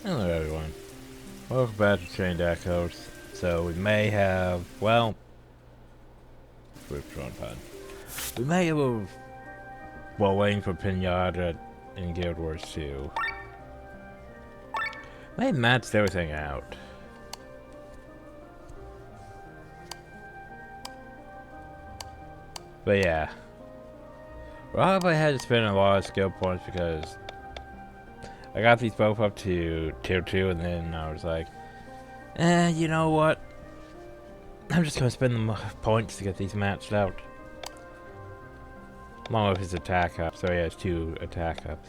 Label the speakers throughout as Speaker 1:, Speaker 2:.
Speaker 1: Hello everyone, welcome back to Trained Echoes. So we may have, well, we may have, while waiting for Pinata in Guild Wars 2, may have matched everything out. But yeah, well, I had to spend a lot of skill points because I got these both up to tier 2 and then I was like, you know what? I'm just gonna spend the points to get these matched out. Along with his attack up, so he has 2 attack ups.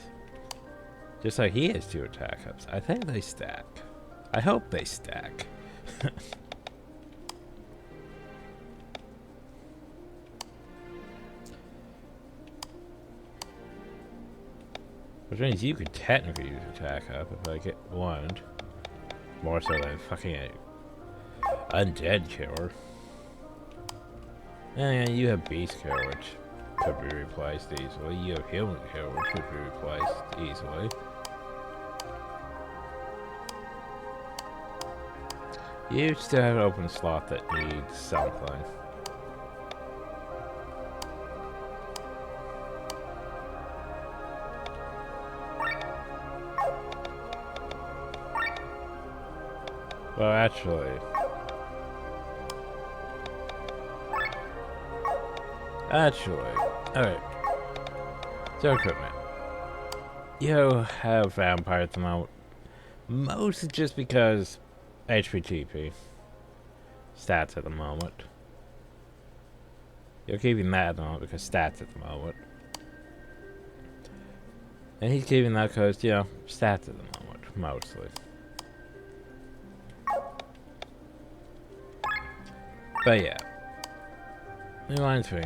Speaker 1: Just like he has 2 attack ups. I think they stack. I hope they stack. Which means you could technically use attack up if I get one. More so than fucking a undead killer. And you have beast killer, which could be replaced easily. You have human killer, which could be replaced easily. You still have an open slot that needs something. Well, actually, alright. So equipment. You have vampire at the moment. Mostly just because HPTP stats at the moment. You're keeping that at the moment because stats at the moment. And he's keeping that because, you know, stats at the moment, mostly. But yeah. Reminds me.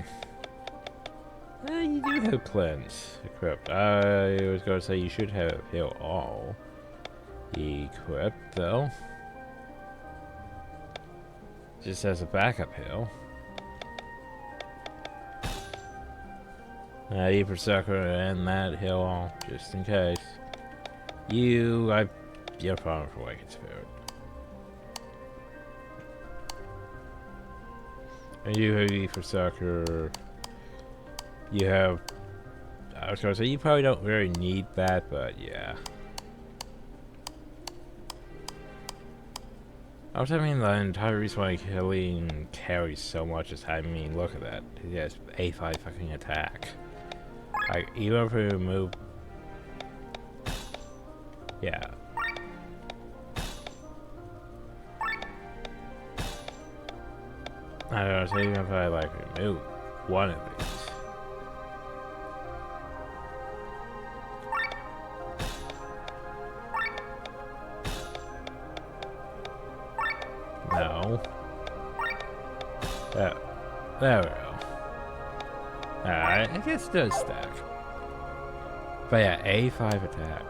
Speaker 1: You do have cleanse equipped. I was going to say you should have heal all equipped, though. Just as a backup heal. You Berserker and that heal all, just in case. You're fine for Awakened Spirit. And you have Berserker. You have. I was going to say you probably don't really need that, but yeah. I mean, the entire reason why Killing carries so much is, I mean, look at that. He has A5 fucking attack. Like, even if we remove. Yeah. I don't know, so even if I, like, remove one of these. No. There we go. Alright, I guess it does stack. But yeah, A5 attack.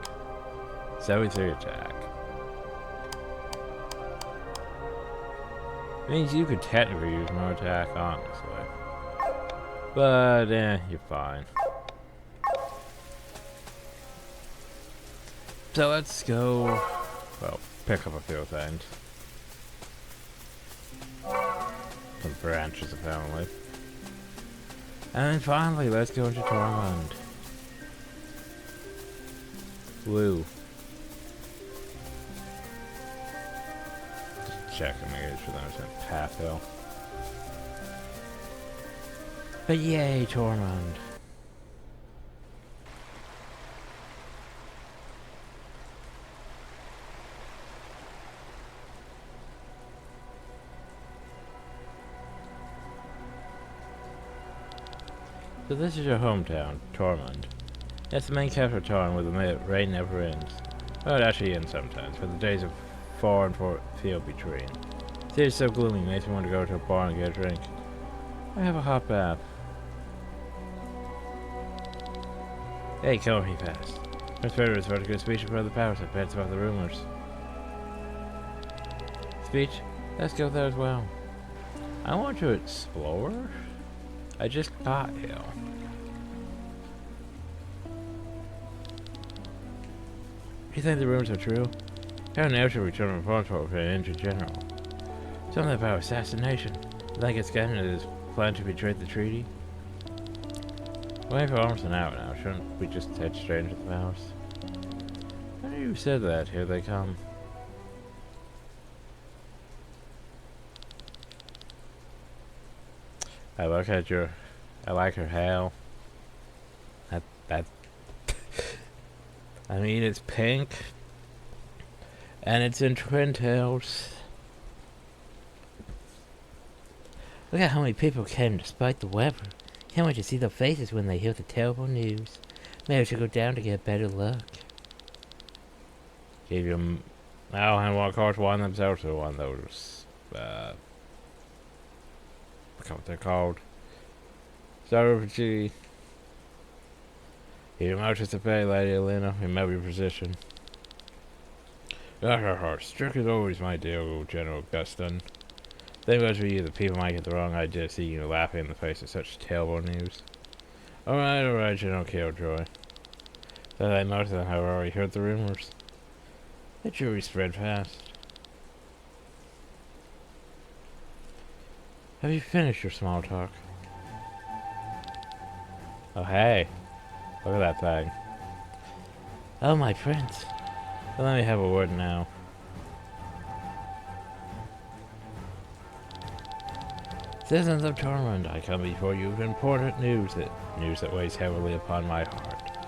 Speaker 1: 73 attack. Means you could technically use more attack, honestly. But, you're fine. So let's go, well, pick up a few things. Some branches, apparently. And then finally, let's go into Tormund. Woo. Just checking, making sure there's a path hill. But yay, Tormund. So this is your hometown, Tormund. It's the main capital town where the rain never ends. Well, it actually ends sometimes, but the days of far and few between. The city is so gloomy, it makes me want to go to a bar and get a drink. I have a hot bath. Hey, come me fast. Prince Frederick is about to give a speech in front of the palace. I bet it's about the rumors. Speech? Let's go there as well. I want to explore. I just got here. You think the rumors are true? How never return responsible for an injured general. Something about assassination. I think it's getting his plan to betray the treaty. Waiting for Armstrong out now. Shouldn't we just head straight into the house? How do you said that? Here they come. I look at your. I like her hair. That. I mean, it's pink. And it's in twin tails. Look at how many people came despite the weather. Can't wait to see their faces when they hear the terrible news. Maybe I should go down to get better luck. Give them. Oh, and of course, one themselves are one of those. I forgot what they're called. Sorry, your motions to pay, Lady Elena. Remember your position. Strict is always my dear, General Guston. Think about for you, the people might get the wrong idea of seeing you laughing in the face of such terrible news. Alright, General Killjoy. Though that most of them have already heard the rumors. The jury spread fast. Have you finished your small talk? Oh, hey. Look at that thing. Oh, my prince. Well, let me have a word now. Citizens of Tormund, I come before you with important news that weighs heavily upon my heart.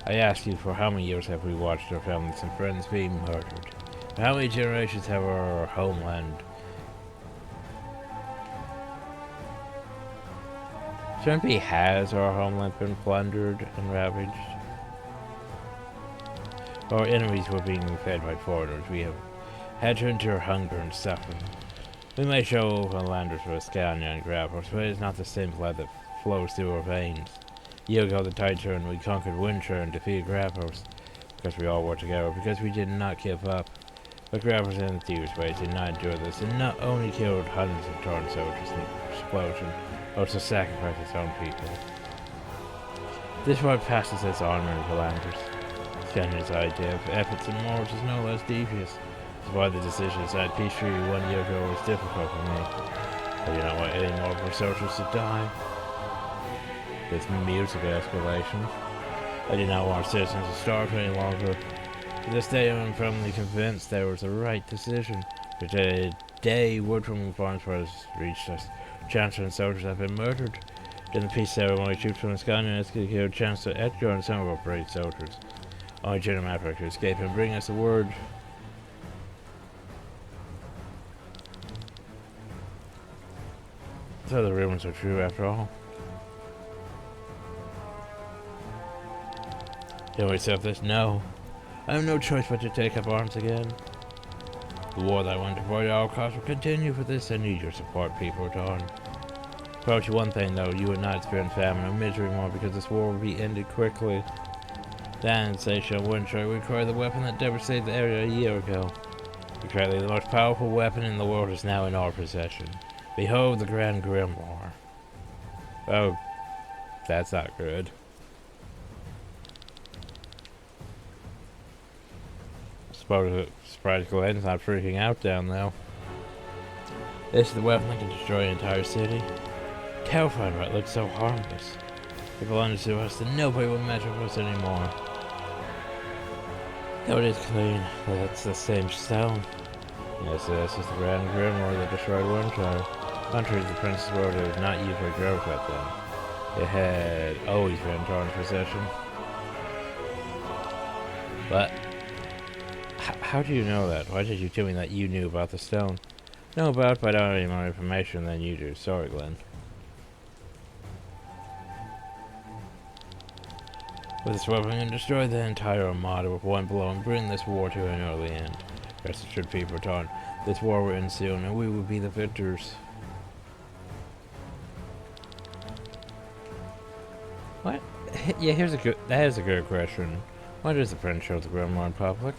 Speaker 1: I ask you, for how many years have we watched our families and friends being murdered? For how many generations have our homeland... Shouldn't be has our homeland been plundered and ravaged? Our enemies were being fed by foreigners. We have had to endure hunger and suffering. We may show overlanders for Scania and Grapples, but it is not the same blood that flows through our veins. A year ago, the tide turned, we conquered Windshire and defeated Grapples, because we all worked together, because we did not give up. But Grapples and the Thieves' Way did not endure this, and not only killed hundreds of Torn soldiers in the explosion, also sacrificed its own people. This war passes its honor in Volanders. Scania's idea of efforts and morals is no less devious. That's why the decision to sign peace treaty 1 year ago was difficult for me. I do not want any more of our soldiers to die. This music escalation. I do not want our citizens to starve any longer. To this day, I am firmly convinced there was the right decision. For today, word from Farnsworth has reached us. Chancellor and soldiers have been murdered. During the peace ceremony, troops from Scania executed Chancellor Edgar and some of our brave soldiers. Only General Maverick to escape and bring us the word. So the rumors are true after all. Can we accept this? No. I have no choice but to take up arms again. The war that I want to avoid at all costs will continue. For this, I need your support, people of Dawn. Promise you one thing, though. You would not experience famine or misery more because this war will be ended quickly. The annexation of Windshire will require the weapon that devastated the area a year ago. Currently, the most powerful weapon in the world is now in our possession. Behold the Grand Grimoire. Oh, that's not good. Surprised Glenn's not freaking out down there. This is the weapon that can destroy an entire city. Terrifying, but it looks so harmless. If it belongs to us, then nobody will mess with us anymore. Though it is clean, that's the same stone. Yes, this is the Grand Grimoire that destroyed Windshire. Contrary to the Prince's word, it was not used by Grove at then. It had always been Torn's possession. But how do you know that? Why did you tell me that you knew about the stone? Know about it, but I don't have any more information than you do. Sorry, Glenn. With this weapon, we can destroy the entire Armada with one blow and bring this war to an early end. Rest assured, people of Torn, this war will end soon, and we will be the victors. What? Yeah, that is a good question. Why does the Prince show the Grimoire in public?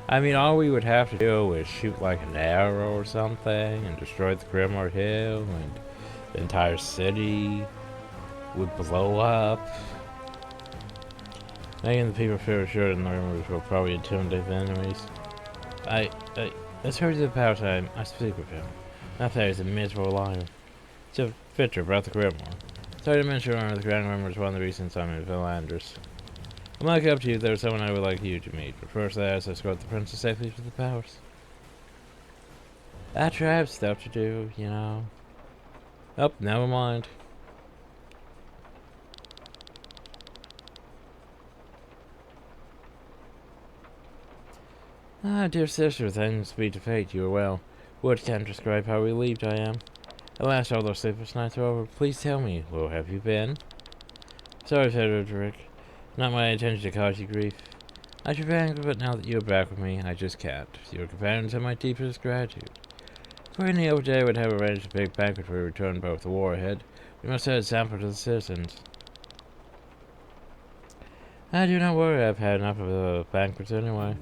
Speaker 1: I mean, all we would have to do is shoot like an arrow or something and destroy the Grimoire Hill, and the entire city would blow up. Making the people feel assured and the rumors will probably intimidate the enemies. let's hurry to the power time. I speak with him. Matthias is a miserable liar. It's a picture about the Grimoire. Sorry to mention the Grand Grimoire is one of the reasons I'm in Villanders. I'm like up to you if there's someone I would like you to meet, but first I ask to escort the princess safely to the powers. After I have stuff to do, you know. Oh, never mind. Ah, dear sister, thanks be to fate, you are well. Words can't describe how relieved I am. At last all those sleepless nights are over. Please tell me, where have you been? Sorry, said Roderick. Not my intention to cause you grief. I should be angry, but now that you are back with me, I just can't. Your companions have my deepest gratitude. For any other day, I would have arranged a big banquet for your return, but with the war ahead, we must set an example to the citizens. Do not worry, I've had enough of the banquets anyway.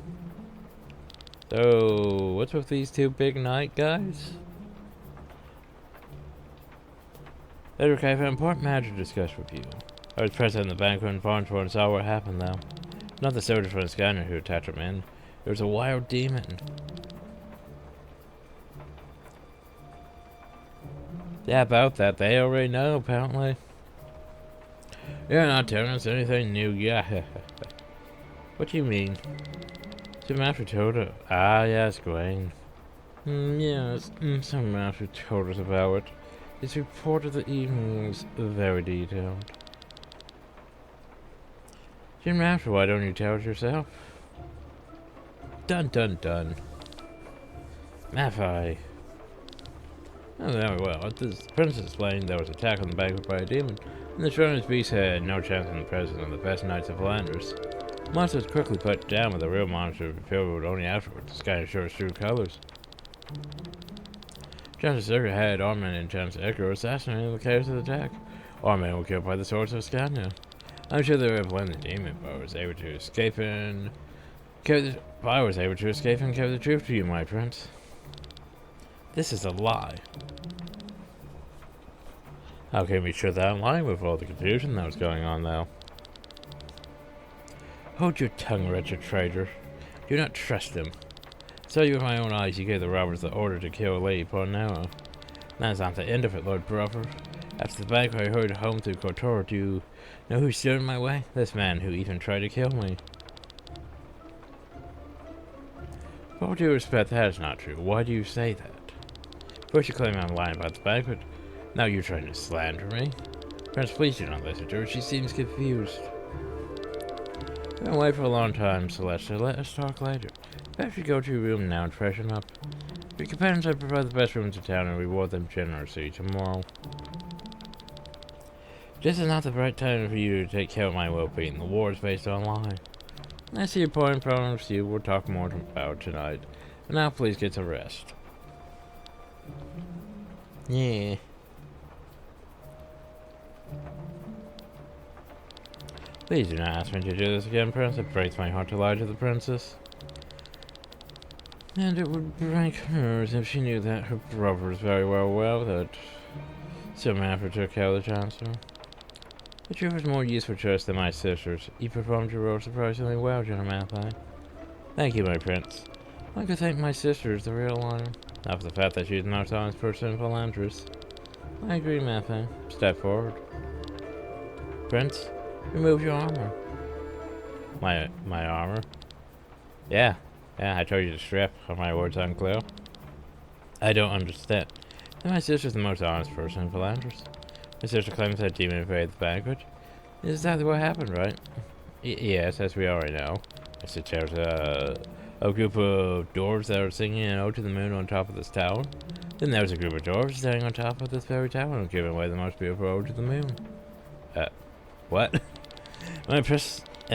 Speaker 1: So, what's with these two big night guys? Edric, I have an important matter to discuss with you. I was present in the banquet in Farnsworth and saw what happened, though. Not the soldiers from the scanner who attacked our men. There was a wild demon. Yeah, about that. They already know, apparently. You're not telling us anything new, yeah. What do you mean? Some master told us. Ah, yes, Gwen. Yes, some master told us about it. His report of the evening was very detailed. Jim Master, why don't you tell it yourself? Dun dun dun. Maffei. Oh, very well. The princess explained there was an attack on the banquet by a demon, and the Shriners Beast had no chance in the presence of the best knights of Flanders. The monster was quickly put down, with the real monster revealed only afterwards, the sky showed its true colors. Chancellor Zerga had Armin and Chancellor Edgar assassinated in the chaos of the attack. Armin was killed by the swords of Scania. I'm sure they were blended demon, but I was able to escape and carry the truth to you, my prince. This is a lie. How can we sure that I'm lying with all the confusion that was going on, though? Hold your tongue, wretched traitor. Do not trust them. I saw you with my own eyes. You gave the robbers the order to kill Lady Pornero. That is not the end of it, Lord Brother. After the banquet, I hurried home through Kotor. Do you know who stood in my way? This man who even tried to kill me. With all due respect, that is not true. Why do you say that? First you claim I'm lying about the banquet. Now you're trying to slander me. Prince, please do not listen to her. She seems confused. I've been away for a long time, Celeste. Let us talk later. Perhaps you go to your room now and freshen up. Your companions have provided the best rooms in town and reward them generously tomorrow. This is not the right time for you to take care of my well-being. The war is based on lying. I see your point, promise you. We'll talk more about it tonight. And now please get to rest. Yeah. Please do not ask me to do this again, Prince. It breaks my heart to lie to the princess. And it would break hers if she knew that her brother was very well aware that some effort took care of the chancellor. The truth is more useful to us than my sisters. You performed your role surprisingly well, General Matthias. Thank you, my prince. I could thank my sister as the real liar. Not for the fact that she's the most honest person in Philandris. I agree, Matthias. Step forward. Prince, remove your armor. My armor? Yeah, I told you to strip. Are my words unclear? I don't understand. And my sister's the most honest person in Philandris. My sister claims that demon invaded the banquet. This is exactly what happened, right? Yes, as we already know. I said there's a group of dwarves that are singing an ode to the moon on top of this tower. Then there was a group of dwarves standing on top of this very tower and giving away the most beautiful ode to the moon. What? When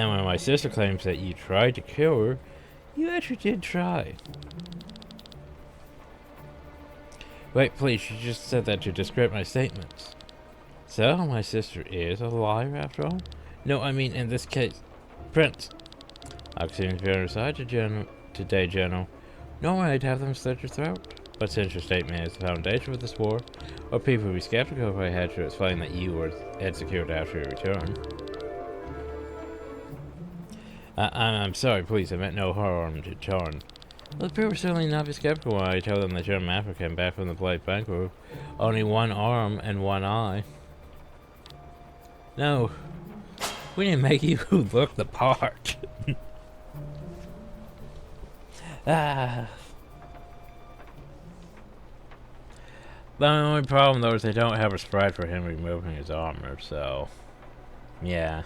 Speaker 1: my sister claims that you tried to kill her, you actually did try. Wait, please, you just said that to discredit my statements. So, my sister is a liar after all? No, I mean in this case. Prince! I seem to be on your side today, General. Normally I'd have them slit your throat. But since your statement is the foundation of this war, or people would be skeptical if I had to explain that you were executed after your return. I'm sorry, please, I meant no harm to Charn. Well, the people would certainly not be skeptical when I tell them that you're an African back from the Blade Bank with only one arm and one eye. No, we didn't make you look the part. Ah. The only problem though is they don't have a sprite for him removing his armor, so yeah.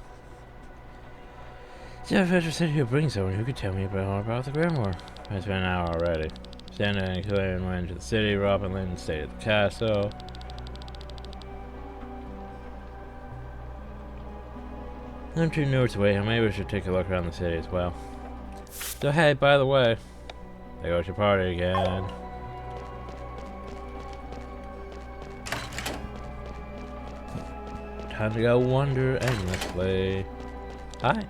Speaker 1: Jeff Fisher said he'd bring someone who could tell me more about the grimoire. It's been an hour already. Santa and Claire went into the city, Rob and Lynn stayed at the castle. I'm 2 notes away, and maybe we should take a look around the city as well. So hey, by the way, there goes your party again. Time to go wander endlessly. Hi.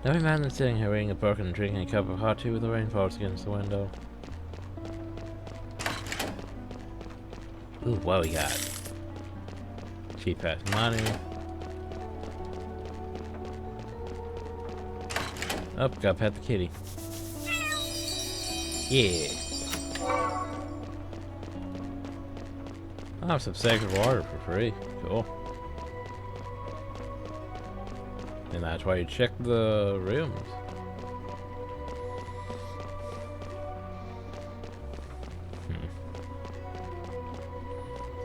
Speaker 1: No man than sitting here reading a book and drinking a cup of hot tea with the rain falls against the window. Ooh, what we got? Cheap ass money. Oh, gotta pet the kitty. Yeah. I'll have some sacred water for free. Cool. And that's why you check the rooms.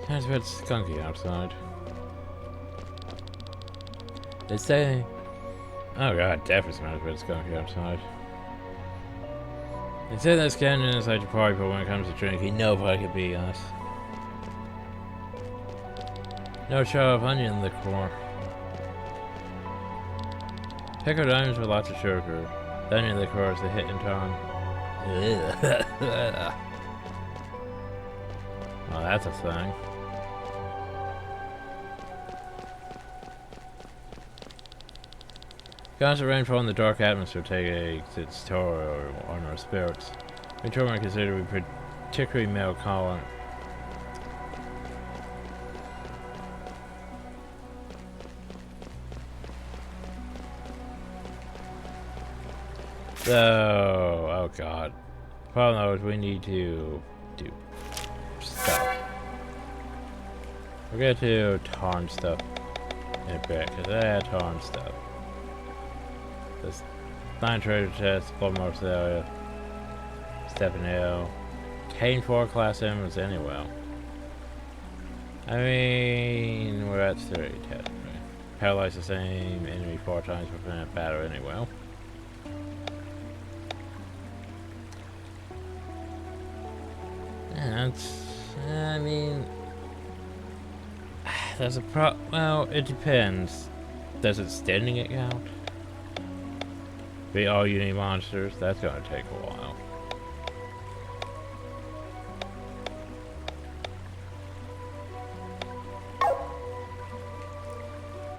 Speaker 1: It's a bit skunky outside. They say... Oh god, definitely smells a bit skunky outside. They say there's canyon inside your party, but when it comes to drinking, nobody could beat us. No show of onion liquor. Pickle diamonds with lots of sugar. The onion liquor is the hit in town. Well, that's a thing. Constant rainfall in the dark atmosphere takes its toll on our spirits. We told consider we particularly male colony. So, oh god. Problem is we need to do stuff. We're going to tarn stuff in a bit, because I had tarn stuff. This 9 treasure chests, Blood Marks area, Stepping Hill, Kane 4 class emeralds anyway. I mean, we're at 30 technically. Paralyze the same enemy 4 times within a battle anyway. That's, I mean, there's a well, it depends. Does it standing it count? Be all you need monsters, that's gonna take a while.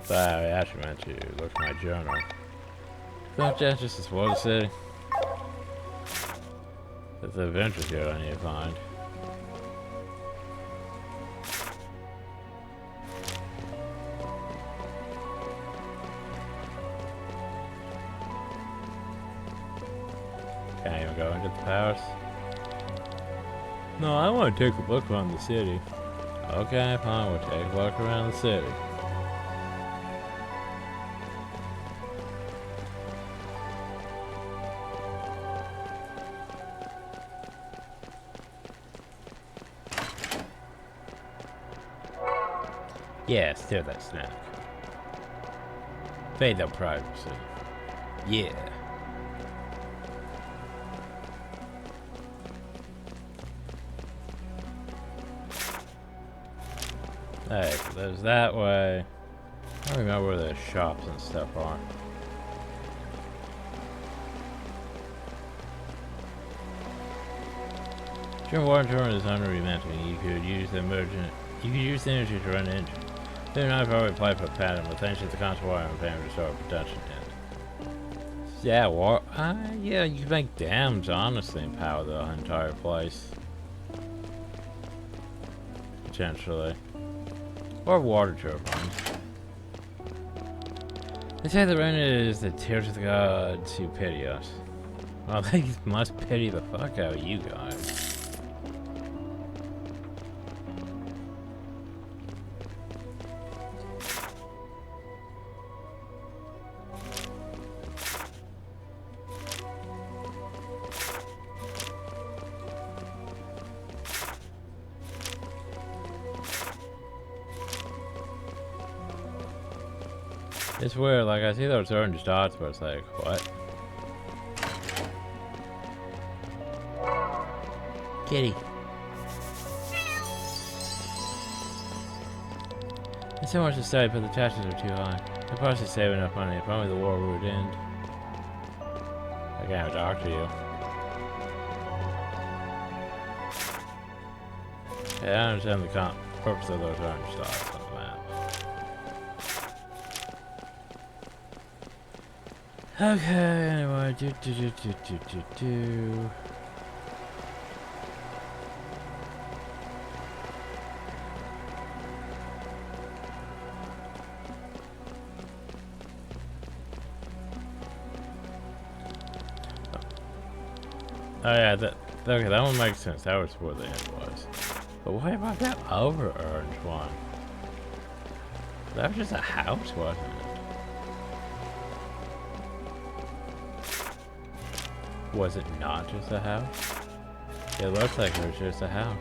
Speaker 1: But I actually meant to look at my journal. Not just explore the city. There's the adventure here I need to find. Can't even go into the palace. No, I want to take a look around the city. Okay, fine, we'll take a look around the city. Yeah, steal that snack. Fade their privacy. Yeah. Hey, so there's that way. I don't remember where the shops and stuff are. During water tournament is under rementing. You could use the energy to run into. They're not probably apply for a pattern, but thanks to the constant water and family to start production end. Yeah, yeah, you can make dams honestly and power the entire place. Potentially. Or water turbines. They say the rain is the tears of the gods who pity us. Well, they must pity the fuck out of you guys. It's weird, like I see those orange dots, but it's like, what? Kitty. There's so much to study, but the taxes are too high. I'll probably save enough money if only the war would end. I can't talk to you. Yeah, I understand the purpose of those orange dots on the map. Okay, anyway, Oh yeah, okay, that one makes sense. That was where the end was. But what about that other orange one? That was just a house, wasn't it? Was it not just a house? It looks like it was just a house.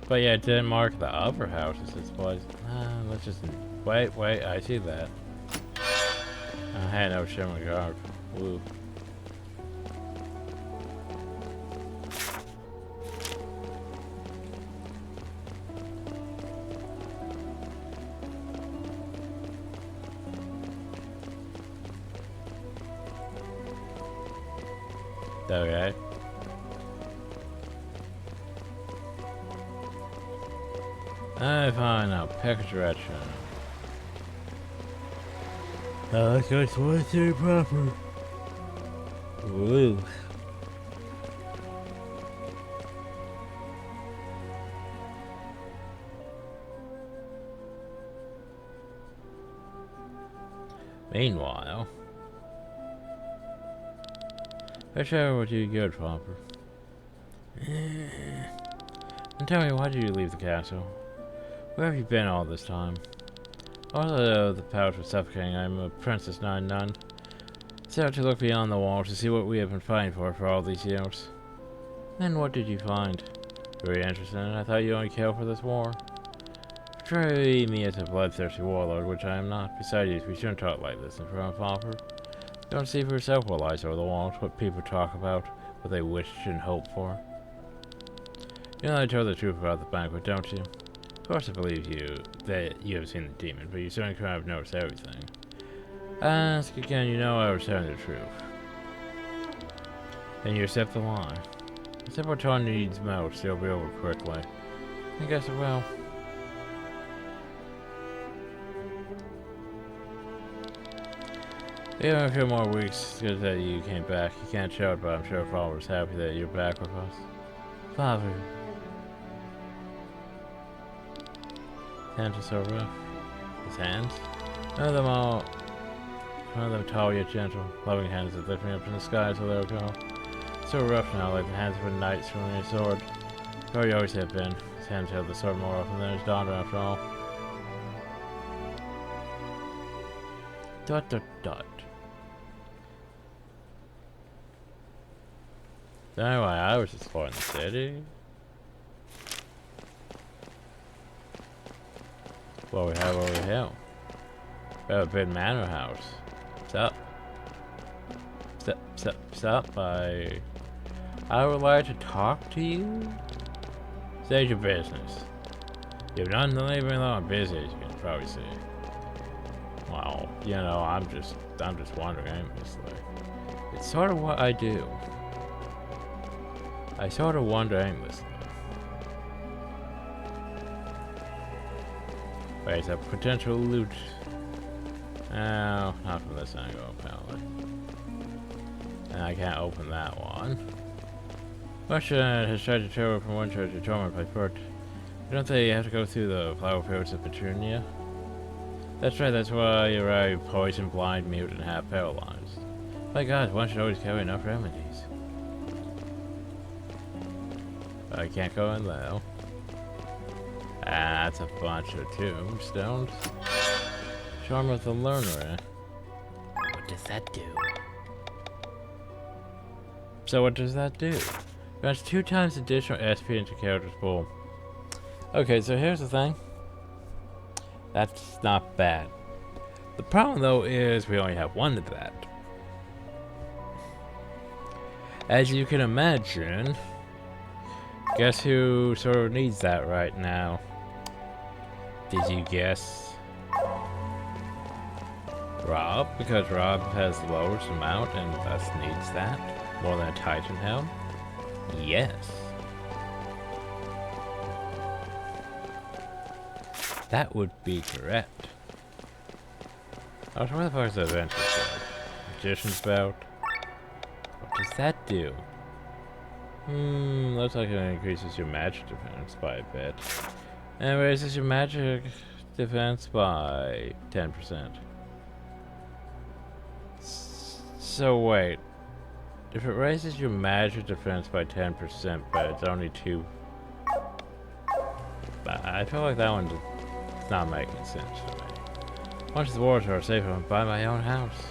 Speaker 1: But yeah, it didn't mark the other houses. It was. Let's just wait. I see that. I had no shimmer guard. Woo. Okay. I find a package direction. Let's go to proper. Woo. Meanwhile, let's show what you good, Popper. And tell me, why did you leave the castle? Where have you been all this time? Although the pouch was suffocating, I'm a princess, not a nun. Set out to look beyond the walls to see what we have been fighting for all these years. Then what did you find? Very interesting. I thought you only cared for this war. Portray me as a bloodthirsty warlord, which I am not. Besides, we shouldn't talk like this in front of Popper. Don't see for yourself what lies over the walls, what people talk about, what they wish and hope for. You know I told the truth about the banquet, don't you? Of course I believe you that you have seen the demon, but you certainly couldn't have noticed everything. Ask again, you know I was telling the truth. Then you accept the lie. Except what time needs most, it'll be over quickly. I guess it will. Even a few more weeks, it's good that you came back. You can't show it, but I'm sure Father's happy that you're back with us. Father. His hands are so rough. His hands? None of them tall yet gentle. Loving hands that lift me up in the sky so they'll go. So rough now, like the hands of a knight swinging a sword. So you always have been. His hands held the sword more often than his daughter after all. Dot. So anyway, I was exploring the city. What we have over here? We have a big manor house. Sup. I would like to talk to you. Say your business. You've none to leave me alone. I'm busy, as you can probably see. Well, you know, I'm just wandering aimlessly. It's sort of what I do. I sort of wander aimlessly. Wait, is that potential loot? No, not from this angle, apparently. And I can't open that one. Russia has tried to travel from one church to Torment by foot. Don't they have to go through the flower fields of Petunia? That's right, that's why you're a poison, blind, mute, and half paralyzed. My god, one should always carry enough remedies. I can't go in though. That's a bunch of tombstones. Charm of the Learner. What does that do? So what does that do? Grants 2 times additional SP into character's pool. Okay, so here's the thing. That's not bad. The problem though is we only have 1 of that. As you can imagine, guess who sort of needs that right now? Did you guess? Rob, because Rob has the lowest amount and thus needs that more than a Titan Helm? Yes. That would be correct. Oh, so where the fuck is the adventure spell? Magician's Belt? What does that do? Looks like it increases your magic defense by a bit. And raises your magic defense by 10%. So wait. If it raises your magic defense by 10%, but it's only 2... I feel like that one is not making sense for me. Once the wars are safe, I'm by my own house.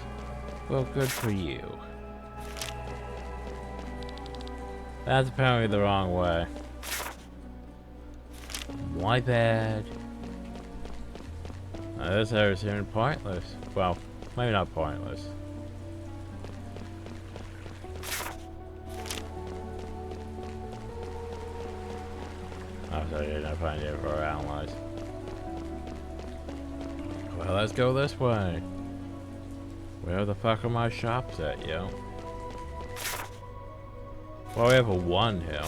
Speaker 1: Well, good for you. That's apparently the wrong way. My bad. This area seemed pointless. Well, maybe not pointless. Oh, sorry, I didn't find it for our allies. Well, let's go this way. Where the fuck are my shops at, yo? Well, we have a 1 hill.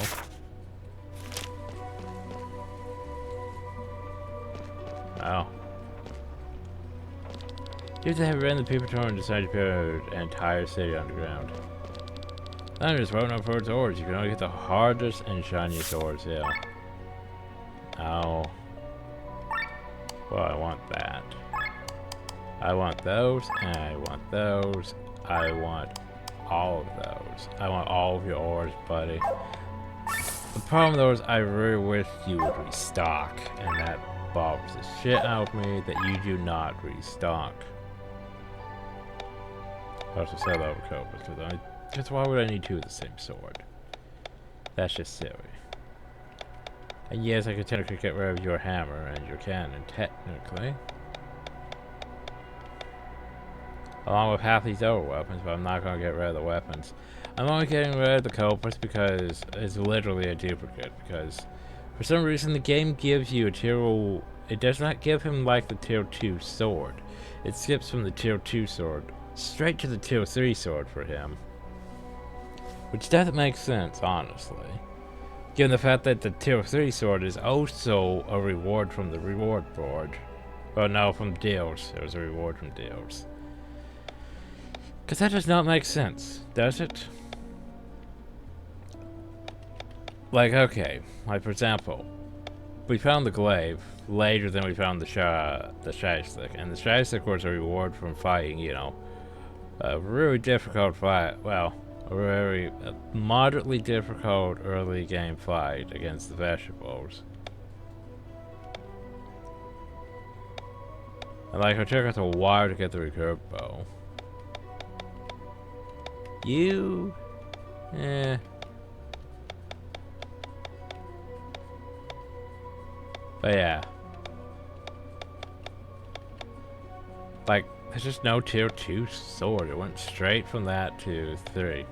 Speaker 1: Oh. You have to have ran the paper tour and decide to build an entire city underground. I'm just voting up for its ores. You can only get the hardest and shiniest ores here. Oh. Well, I want that. I want those, and I want those. I want all of those. I want all of your ores, buddy. The problem though is I really wish you would restock, and that bothers the shit out of me that you do not restock. I also sell over cobras, because why would I need 2 of the same sword? That's just silly. And yes, I could technically get rid of your hammer and your cannon, technically. Along with half these other weapons, but I'm not going to get rid of the weapons. I'm only getting rid of the culprits because it's literally a duplicate. Because for some reason the game gives you a tier... It does not give him like the tier 2 sword. It skips from the tier 2 sword straight to the tier 3 sword for him. Which doesn't make sense, honestly. Given the fact that the tier 3 sword is also a reward from the reward board. Oh no, from deals. It was a reward from deals. Because that does not make sense, does it? Like, okay, like for example, we found the glaive later than we found the shy stick, and the shy stick was a reward from fighting, you know, a really difficult fight. Well, a very moderately difficult early game fight against the vegetables. And like, it took us a while to get the recurve bow. You... But yeah. Like, there's just no tier 2 sword. It went straight from that to 3.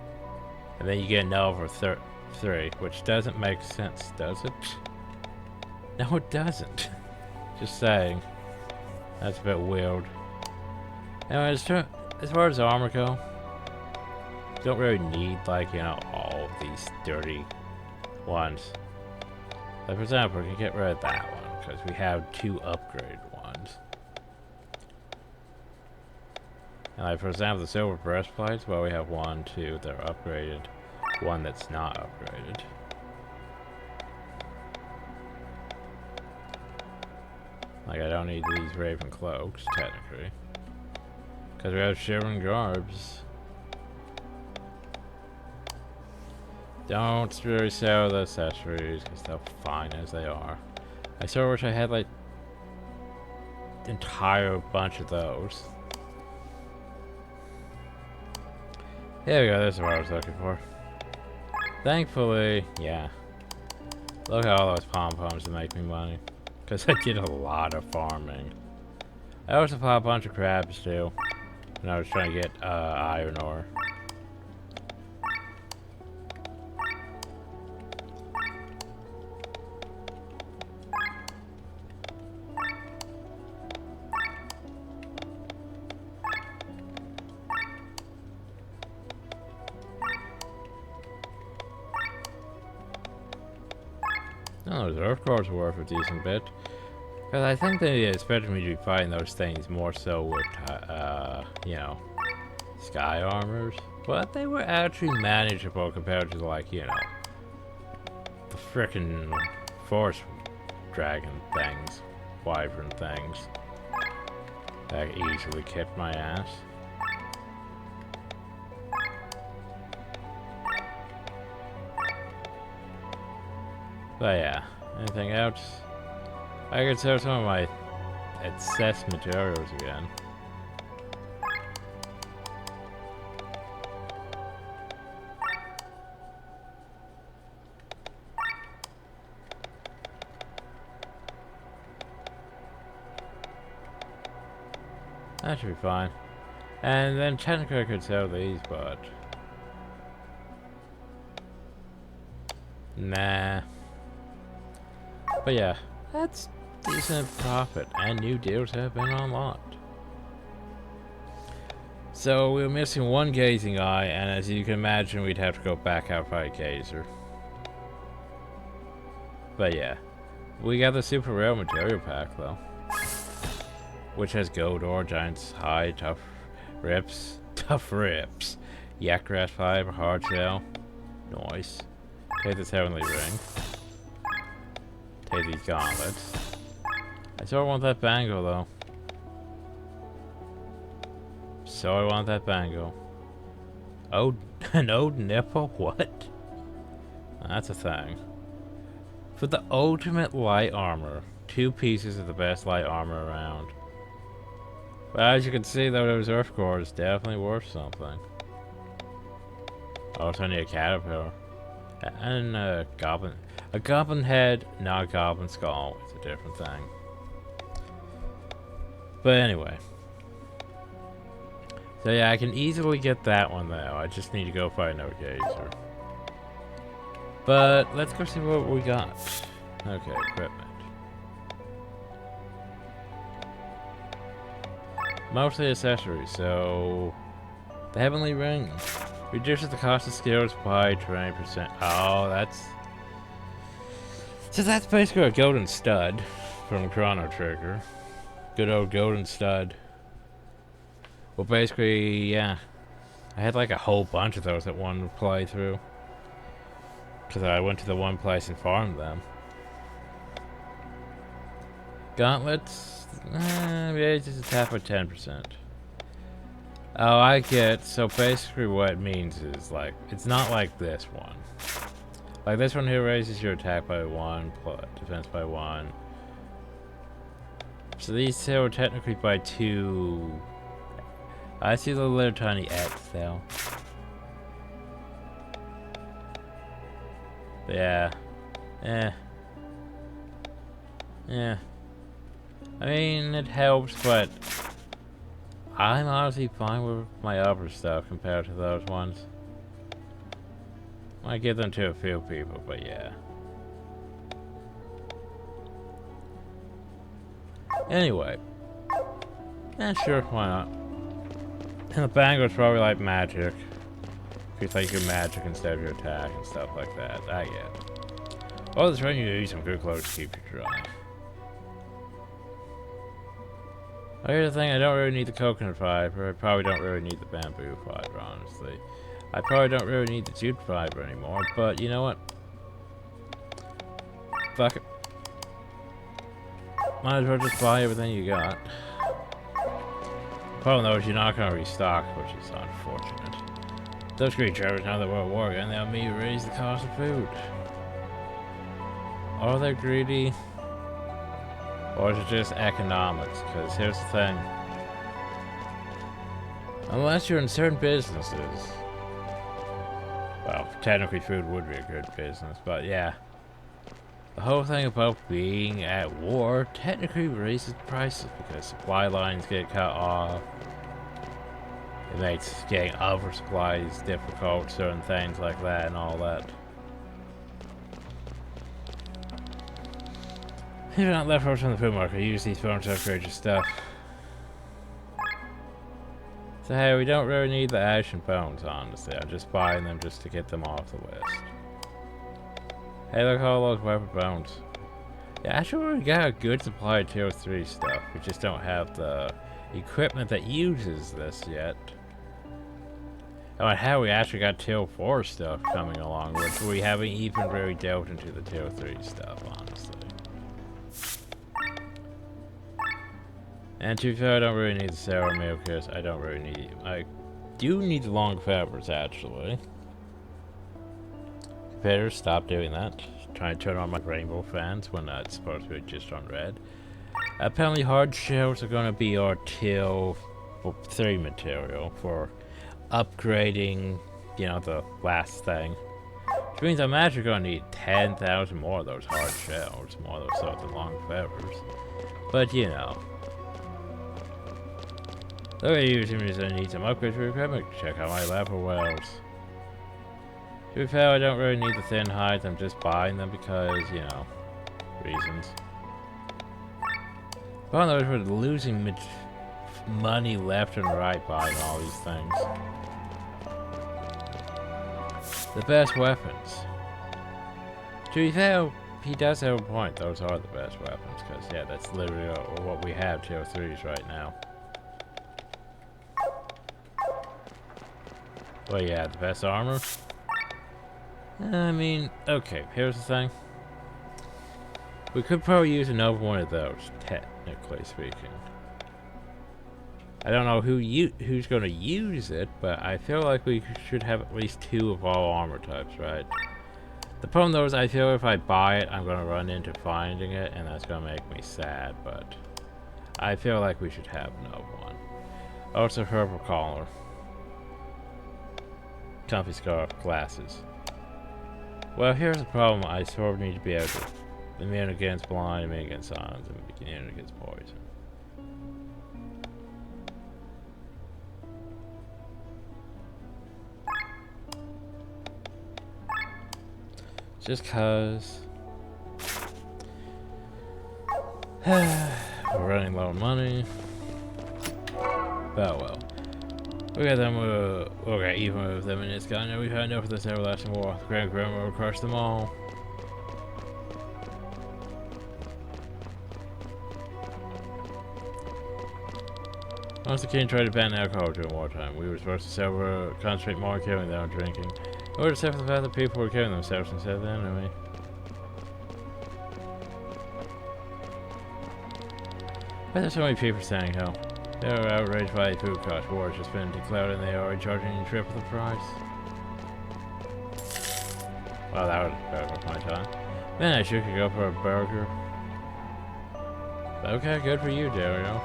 Speaker 1: And then you get Nova 3, which doesn't make sense, does it? No, it doesn't. Just saying. That's a bit weird. Anyway, as far as armor go, you don't really need, like, you know, all of these dirty ones. Like, for example, we can get rid of that one, because we have 2 upgraded ones. And like, for example, the silver breastplates, well, we have 1, 2 that are upgraded, 1 that's not upgraded. Like, I don't need these raven cloaks, technically. Because we have shivering garbs. Don't really sell the accessories, because they're fine as they are. I sort of wish I had, like, entire bunch of those. Here we go, this is what I was looking for. Thankfully, yeah. Look at all those pom-poms to make me money. Because I did a lot of farming. I also fought a bunch of crabs too. And I was trying to get iron ore. Oh, those earth cores were worth a decent bit. Because I think they expected me to be fighting those things more so with, you know, sky armors. But they were actually manageable compared to, like, you know, the frickin' forest dragon things, wyvern things. That easily kicked my ass. But yeah, anything else? I could sell some of my excess materials again. That should be fine. And then technically I could sell these, but... nah. But yeah, that's decent profit, and new deals have been unlocked. So we're missing one gazing eye, and as you can imagine, we'd have to go back out for a gazer. But yeah, we got the super rare material pack though, which has gold ore, giant's hide, tough rips, yak grass fiber, hard shell, nice. Take this heavenly ring. Take these gauntlets. I sort of want that bangle though. So I want that bangle. Oh, an old nipple? What? That's a thing. For the ultimate light armor, 2 pieces of the best light armor around. But as you can see though, those earth core is definitely worth something. Also I need a caterpillar. And a goblin. A goblin head, not a goblin skull. It's a different thing. But anyway. So yeah, I can easily get that one though. I just need to go find another gazer. But let's go see what we got. Okay, equipment. Mostly accessories, so... the heavenly ring. Reduces the cost of skills by 20%. Oh, that's... so that's basically a golden stud from Chrono Trigger. Good old golden stud. Well, basically, yeah. I had like a whole bunch of those at one playthrough. Because I went to the one place and farmed them. Gauntlets? Yeah, just a tap of 10%. Oh, I get. So basically what it means is, like, it's not like this one. Like, this one here raises your attack by 1, defense by 1. So these two are technically by 2. I see the little tiny X, though. Yeah. Yeah. I mean, it helps, but... I'm honestly fine with my upper stuff compared to those ones. I give them to a few people, but yeah. Anyway. Yeah, sure, why not? And the bangle's probably like magic. It's like your magic instead of your attack and stuff like that. I get. Well, this rain you need some good clothes to keep you dry. Here's the thing, I don't really need the coconut fiber. I probably don't really need the bamboo fiber, honestly. I probably don't really need the jute fiber anymore, but you know what? Fuck it. might as well just buy everything you got. The problem though is you're not going to restock, which is unfortunate. Those greedy drivers, now that we're at war again, they'll me raise the cost of food. Are they greedy? Or is it just economics? Because here's the thing. Unless you're in certain businesses, well, technically food would be a good business, but yeah. The whole thing about being at war technically raises prices because supply lines get cut off. It makes getting other supplies difficult, certain things like that and all that. If you're not leftovers from the food market, use these phones to upgrade your stuff. So hey, we don't really need the action bones, honestly. I'm just buying them just to get them off the list. Hey, look at all those weapon bones. Yeah, actually we got a good supply of tier 3 stuff. We just don't have the equipment that uses this yet. Oh, and how we actually got tier 4 stuff coming along, which we haven't even really delved into the tier 3 stuff, honestly. And to be fair, I don't really need the sour meal because I don't really need it. I do need the long peppers, actually. Competitors, stop doing that. Trying to turn on my rainbow fans when it's supposed to be just on red. Apparently hard shells are going to be our tier 3 material for upgrading, you know, the last thing. Which means I'm actually going to need 10,000 more of those hard shells, more of those sorts of long feathers. But, you know. So I usually need some upgrades for equipment. Check out my level wells. To be fair, I don't really need the thin hides, I'm just buying them because, you know, reasons. But those we're losing money left and right buying all these things. The best weapons. To be fair, he does have a point, those are the best weapons, because yeah, that's literally what we have tier 3s right now. Well yeah, the best armor? I mean, okay, here's the thing. We could probably use another one of those, technically speaking. I don't know who's going to use it, but I feel like we should have at least 2 of all armor types, right? The problem though is I feel if I buy it, I'm going to run into finding it, and that's going to make me sad, but I feel like we should have another one. Also, purple collar. Comfy scarf, glasses. Well, here's the problem. I sort of need to be able to immune against blind, immune against silence, and immune against poison. Just cause we're running low on money. Oh well. We got them, we'll get even with them in this guy. Now we've had enough of this everlasting war. The Grand Grandma will crush them all. Once the king tried to ban alcohol during wartime, we were supposed to concentrate more on killing than on drinking. In order to suffer the fact that people were killing themselves instead of the enemy. Why are there so many people saying hell? They are outraged by the food cost. War has just been declared and they are charging you triple the price. Well, that would be worth my time. Man, I sure could go for a burger. Okay, good for you, Dario.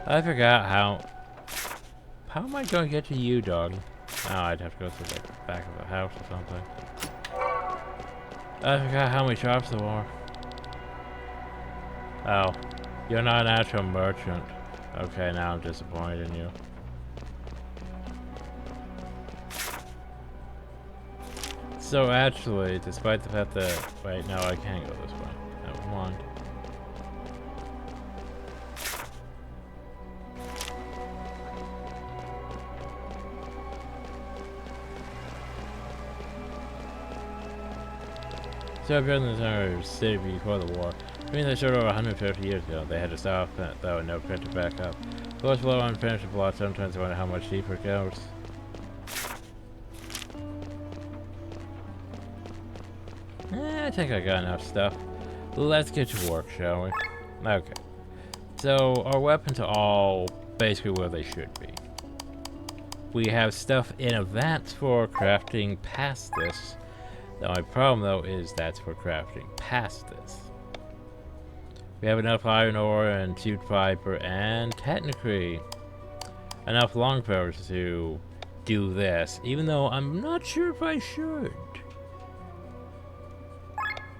Speaker 1: I forgot how am I going to get to you, dog? Oh, I'd have to go through the back of the house or something. I forgot how many shops there are. Oh, you're not an actual merchant. Okay, now I'm disappointed in you. So actually, despite the fact that... Wait, no, I can't go this way. Never mind. So I've been in the city before the war. I mean, they showed over 150 years ago. They had to stop though and no printer back up. Plus below unfinished plot, sometimes I wonder how much deeper it goes. think I got enough stuff. Let's get to work, shall we? Okay. So, our weapons are all basically where they should be. We have stuff in advance for crafting past this. The only problem, though, is that's for crafting past this. We have enough iron ore and jute fiber and technically enough long powers to do this, even though I'm not sure if I should.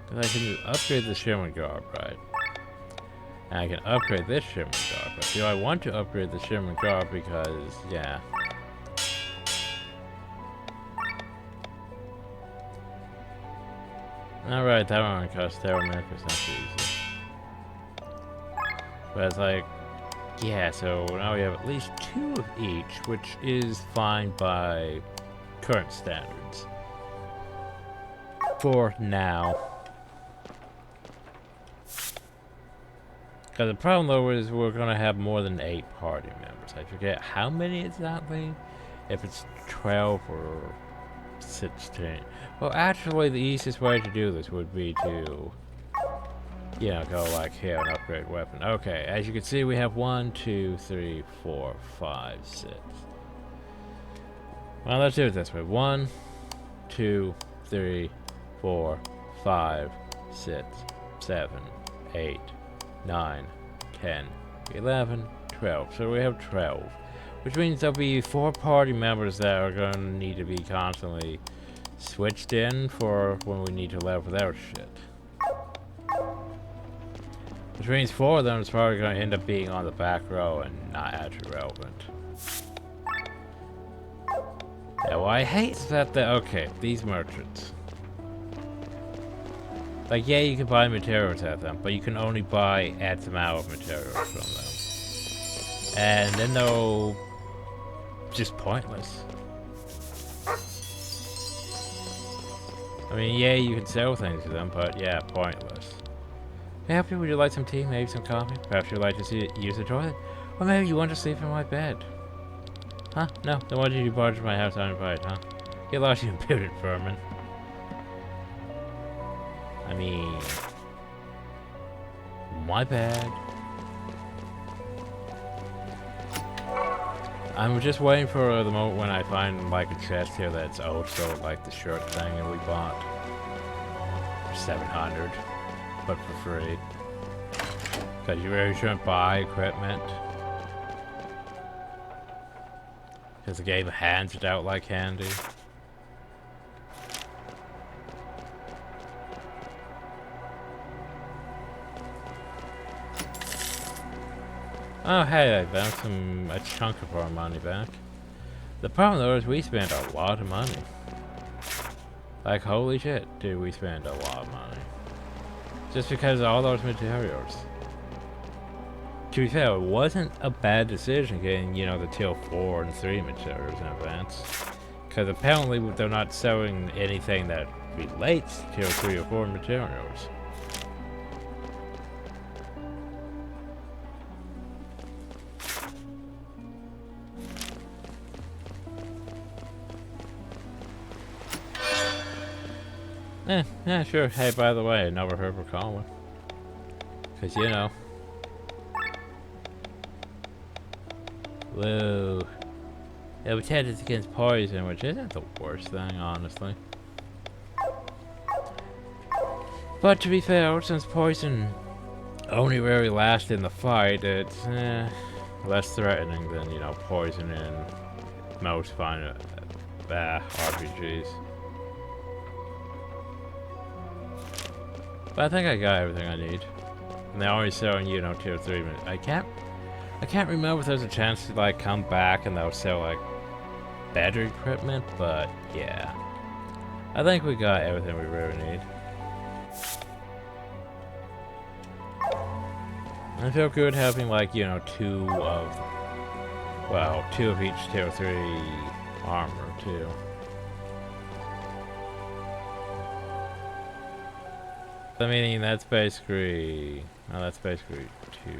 Speaker 1: Because I can upgrade the Shimmer Guard, right? And I can upgrade this Shimmer Guard, but do I want to upgrade the Shimmer Guard because, yeah. Alright, that one costs Terramerica, it's not too easy. But it's like, yeah, so now we have at least 2 of each, which is fine by current standards. For now. Because the problem though is we're going to have more than 8 party members. I forget how many exactly. If it's 12 or 16. Well, actually the easiest way to do this would be to, you know, go like here and upgrade weapon. Okay, as you can see we have 1, 2, 3, 4, 5, 6. Well, let's do it this way. 1, 2, 3, 4, 5, 6, 7, 8, 9, 10, 11, 12. So we have 12. Which means there'll be 4 party members that are going to need to be constantly switched in for when we need to level their shit. Which means 4 of them is probably going to end up being on the back row and not actually relevant. Yeah, well, I hate that okay, these merchants. Like, yeah, you can buy materials at them, but you can only buy X amount of materials from them. And then they'll just pointless. I mean, yeah, you can sell things to them, but yeah, pointless. Hey, would you like some tea? Maybe some coffee? Perhaps you'd like to use the toilet? Or maybe you want to sleep in my bed? Huh? No, then why did you barge my house uninvited, huh? Get lost, you impudent vermin. I mean, my bad. I'm just waiting for the moment when I find like a chest here that's also like the shirt thing that we bought for 700, but for free. Cause you really shouldn't buy equipment. Cause the game hands it out like candy. Oh hey, I bounced a chunk of our money back. The problem though is we spent a lot of money. Like holy shit, dude, we spent a lot of money. Just because of all those materials. To be fair, it wasn't a bad decision getting, you know, the tier 4 and 3 materials in advance. Because apparently they're not selling anything that relates to tier 3 or 4 materials. Yeah, sure. Hey, by the way, I never heard her calling. Cause you know. Whoa. It was tested against poison, which isn't the worst thing, honestly. But to be fair, since poison only really lasts in the fight, it's less threatening than, you know, poison in most fine RPGs. But I think I got everything I need. And they're always selling, you know, tier 3. I can't remember if there's a chance to like come back and they'll sell like better equipment, but yeah. I think we got everything we really need. I feel good having like, you know, 2 of each tier 3 armor too. I mean, that's basically, well, that's basically 2,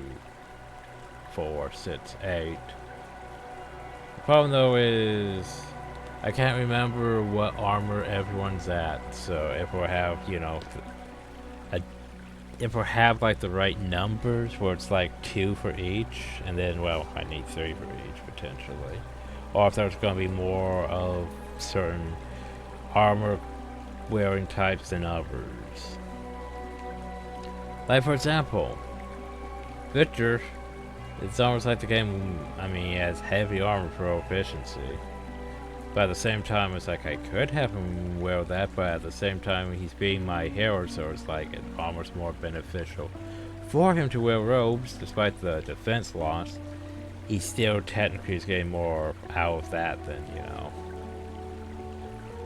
Speaker 1: 4, 6, 8. The problem though is, I can't remember what armor everyone's at, so if we have, you know, if we have like the right numbers where it's like 2 for each, and then well, I need 3 for each potentially, or if there's going to be more of certain armor wearing types than others. Like for example, Victor, it's almost like the game, I mean, he has heavy armor proficiency. But at the same time, it's like I could have him wear that, but at the same time, he's being my hero, so it's like it's almost more beneficial for him to wear robes, despite the defense loss. He still technically is getting more out of that than, you know,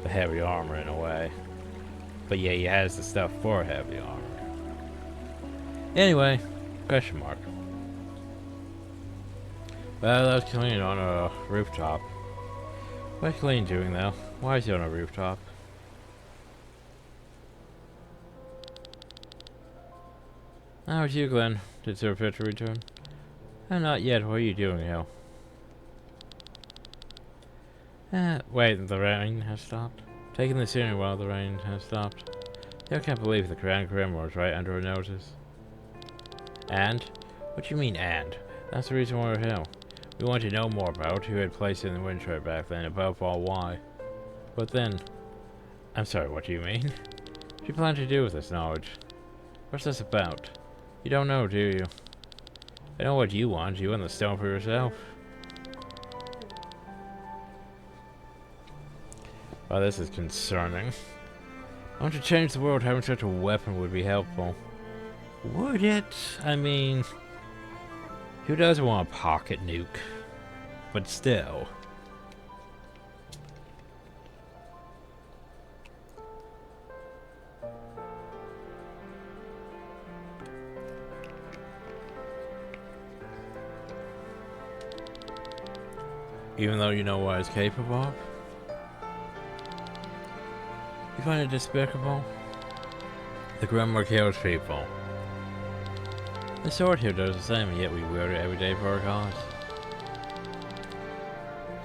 Speaker 1: the heavy armor in a way. But yeah, he has the stuff for heavy armor. Anyway, question mark. Well, that's clean on a rooftop. What's Clean doing though? Why is he on a rooftop? How is you, Glenn? Did Sir Victor return? Not yet. What are you doing here? Wait, the rain has stopped? Taking the scenery while the rain has stopped. I can't believe the Grand Grimoire is right under our noses. And? What do you mean, and? That's the reason why we're here. We want to know more about who had placed in the wind trap back then, above all why. But then... I'm sorry, what do you mean? What do you plan to do with this knowledge? What's this about? You don't know, do you? I know what you want. You want the stone for yourself. Well, this is concerning. I want to change the world. Having such a weapon would be helpful. Would it? I mean... who doesn't want a pocket nuke? But still. Even though you know what it's capable of? You find it despicable? The Grimoire kills people. The sword here does the same, and yet we wield it every day for our cause.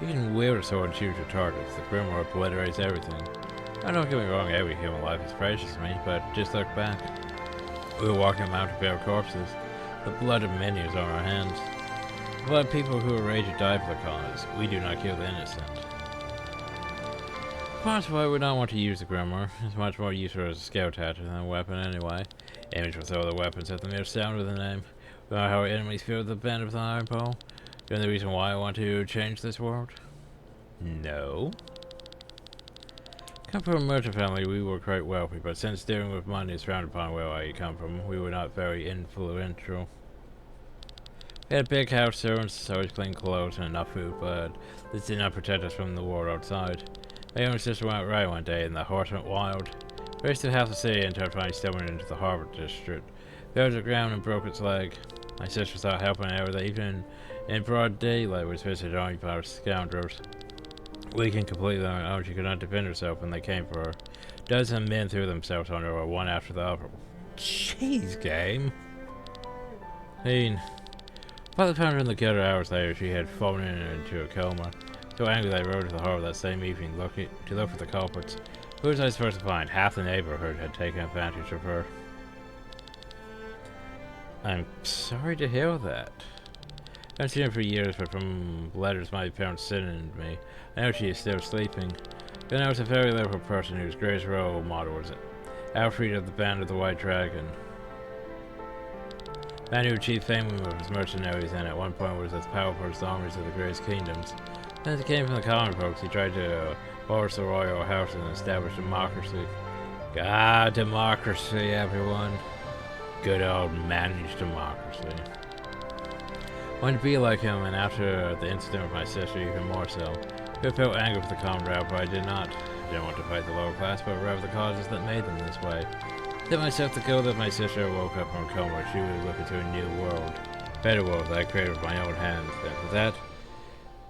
Speaker 1: You can wield a sword and shoot your targets. The Grimoire obliterates everything. Now, don't get me wrong, every human life is precious to me, but just look back. We were walking a mountain of bare corpses. The blood of many is on our hands. The blood of people who are ready to die for the cause. We do not kill the innocent. Possibly I would not want to use the Grimoire. It's much more useful as a scout tactic than a weapon anyway. Enemies will throw their weapons at the mere sound of the name. We know how our enemies feel the bend of the iron pole. You know the reason why I want to change this world? No. Come from a merchant family, we were quite wealthy, but since dealing with money is frowned upon where I come from, we were not very influential. We had a big house, servants, always clean clothes, and enough food, but this did not protect us from the world outside. My younger sister went out riding one day, and the horse went wild. Raced through half the city until finally stumbled into the harbor district. Fell to the ground and broke its leg. My sister thought helping her that even in broad daylight was visited only by scoundrels. Weak and completely on her own, she could not defend herself when they came for her. Dozens of men threw themselves on her, one after the other. Jeez, game. By the time in the gutter hours later, she had fallen into a coma. So angry that I rode to the harbor that same evening to look for the culprits. Who was I supposed to find? Half the neighborhood had taken advantage of her. I'm sorry to hear that. I haven't seen her for years, but from letters my parents sent me, I know she is still sleeping. Then I was a very liberal person whose greatest role model was Alfred of the Band of the White Dragon. Man who achieved fame with his mercenaries and at one point was as powerful as the armies of the greatest kingdoms. As he came from the common folks, he tried to force the royal house and establish democracy. God, democracy, everyone. Good old managed democracy. I wanted to be like him, and after the incident with my sister, even more so. I felt anger for the common route, but I did not. I didn't want to fight the lower class, but rather the causes that made them this way. I set myself to go that my sister woke up from a coma. She was looking to a new world. Better world that I created with my own hands. And for that,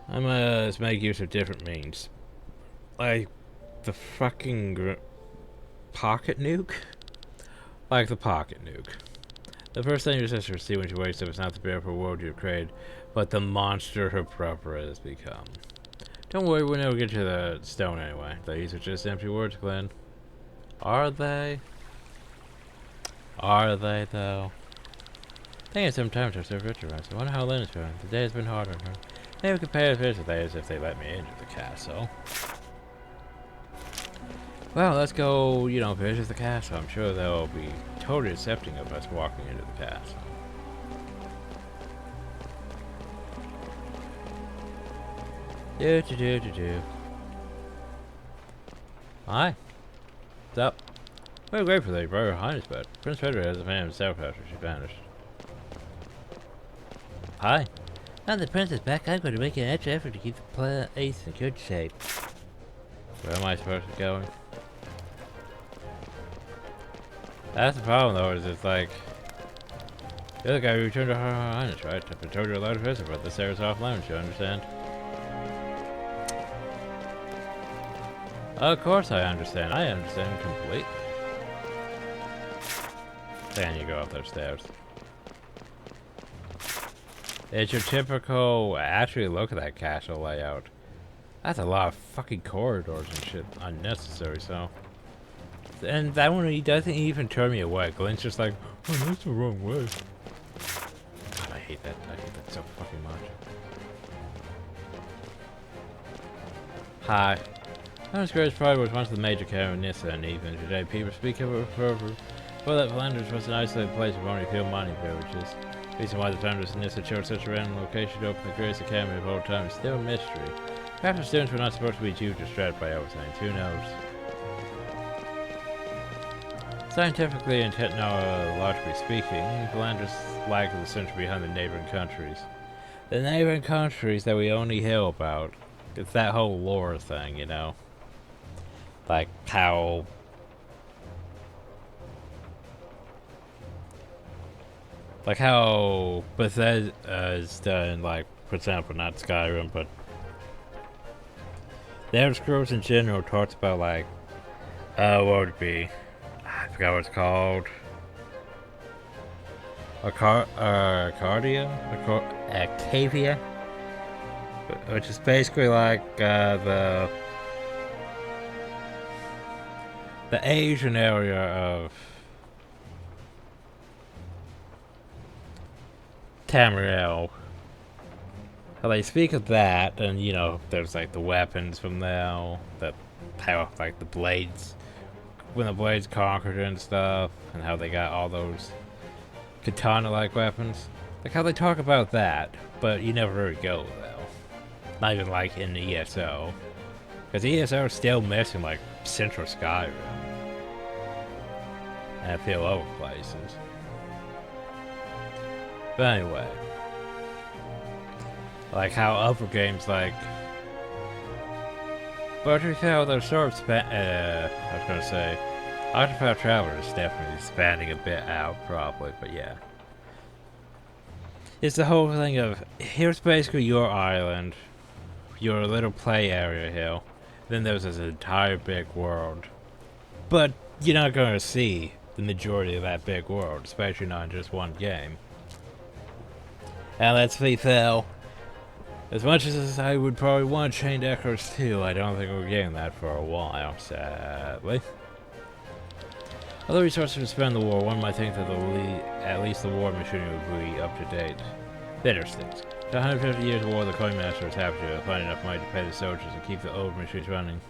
Speaker 1: I must make use of different means. Like the fucking pocket nuke? Like the pocket nuke. The first thing your sister will see when she wakes up is not the beautiful world you've created, but the monster her brother has become. Don't worry, we'll never get to the stone anyway. These are just empty words, Glenn. Are they? Are they, though? I think it's sometimes I'm so ritualized. I wonder how Linda's feeling. The day has been hard on her. Maybe we could pay a visit as if they let me into the castle. Well, let's go, you know, visit the castle. I'm sure they'll be totally accepting of us walking into the castle. Do. Hi. What's up? We're grateful that you brought her highness, but Prince Frederick has a man himself after she vanished. Hi. Now the prince is back, I'm going to make an extra effort to keep the place in good shape. Where am I supposed to be going? That's the problem, though, is it's like... The other guy returned to her highness, right? I've been told you're allowed to visit, but this area's off limits, you understand? Of course I understand. I understand completely. Then you go up those stairs. It's your typical... Actually, look at that castle layout. That's a lot of fucking corridors and shit. Unnecessary, so... And that one, he doesn't even turn me away. Glenn's just like, oh, that's the wrong way. God, I hate that. I hate that so fucking much. Hi. This greatest pride was once the major care of Nissa, and even today people speak of it forever. Well, that Flanders was an isolated place with only few mining villages. The reason why the founders of Nissa chose such a random location to open the greatest academy of all time is still a mystery. Perhaps the students were not supposed to be too distracted by everything. Who knows? Scientifically and technologically speaking, Flanders lags the center behind the neighboring countries. The neighboring countries that we only hear about. It's that whole lore thing, you know? Like how... Like how Bethesda is done, like, for example, not Skyrim, but... The Elder Scrolls in general talks about, like... what would it be? I forgot what it's called. Arcadia? Acavia? Which is basically like, the Asian area of Tamriel. How they speak of that, and you know, there's like the weapons from there, that how like the blades, when the blades conquered and stuff, and how they got all those katana-like weapons. Like how they talk about that, but you never really go though. Not even like in the ESO, because ESO is still missing like Central Skyrim. And a few other places. But anyway. Like how other games like... But to be fair, they're sort of I was gonna say... Octopath Traveler is definitely expanding a bit out, probably, but yeah. It's the whole thing of, here's basically your island. Your little play area here. Then there's this entire big world. But you're not gonna see the majority of that big world, especially not in just one game. And let's be fair, as much as I would probably want Chained Echoes 2, I don't think we're getting that for a while, sadly. Although resources to spend the war, one might think that at least the war machinery would be up to date. Bitter stinks. After 150 years of war, the coin master was happy to find enough money to pay the soldiers and keep the old machines running.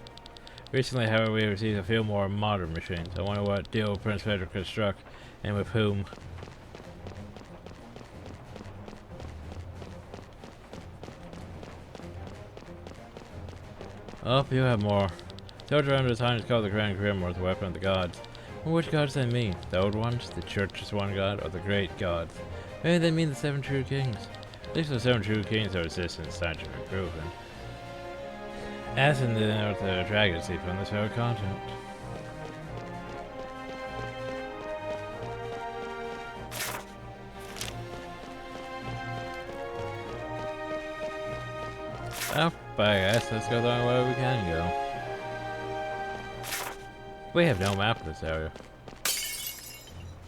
Speaker 1: Recently, however, we received a few more modern machines. I wonder what deal Prince Frederick has struck, and with whom. Oh, you have more. Soldier under his highness is called the Grand Grimoire, the weapon of the gods. Well, which gods they mean? The old ones, the church's one god, or the great gods? Maybe they mean the 7 true kings. At least the 7 true kings are resistant to scientific proven. As in the dragon sleep on this very continent. Oh, but I guess let's go the only way we can go. We have no map of this area.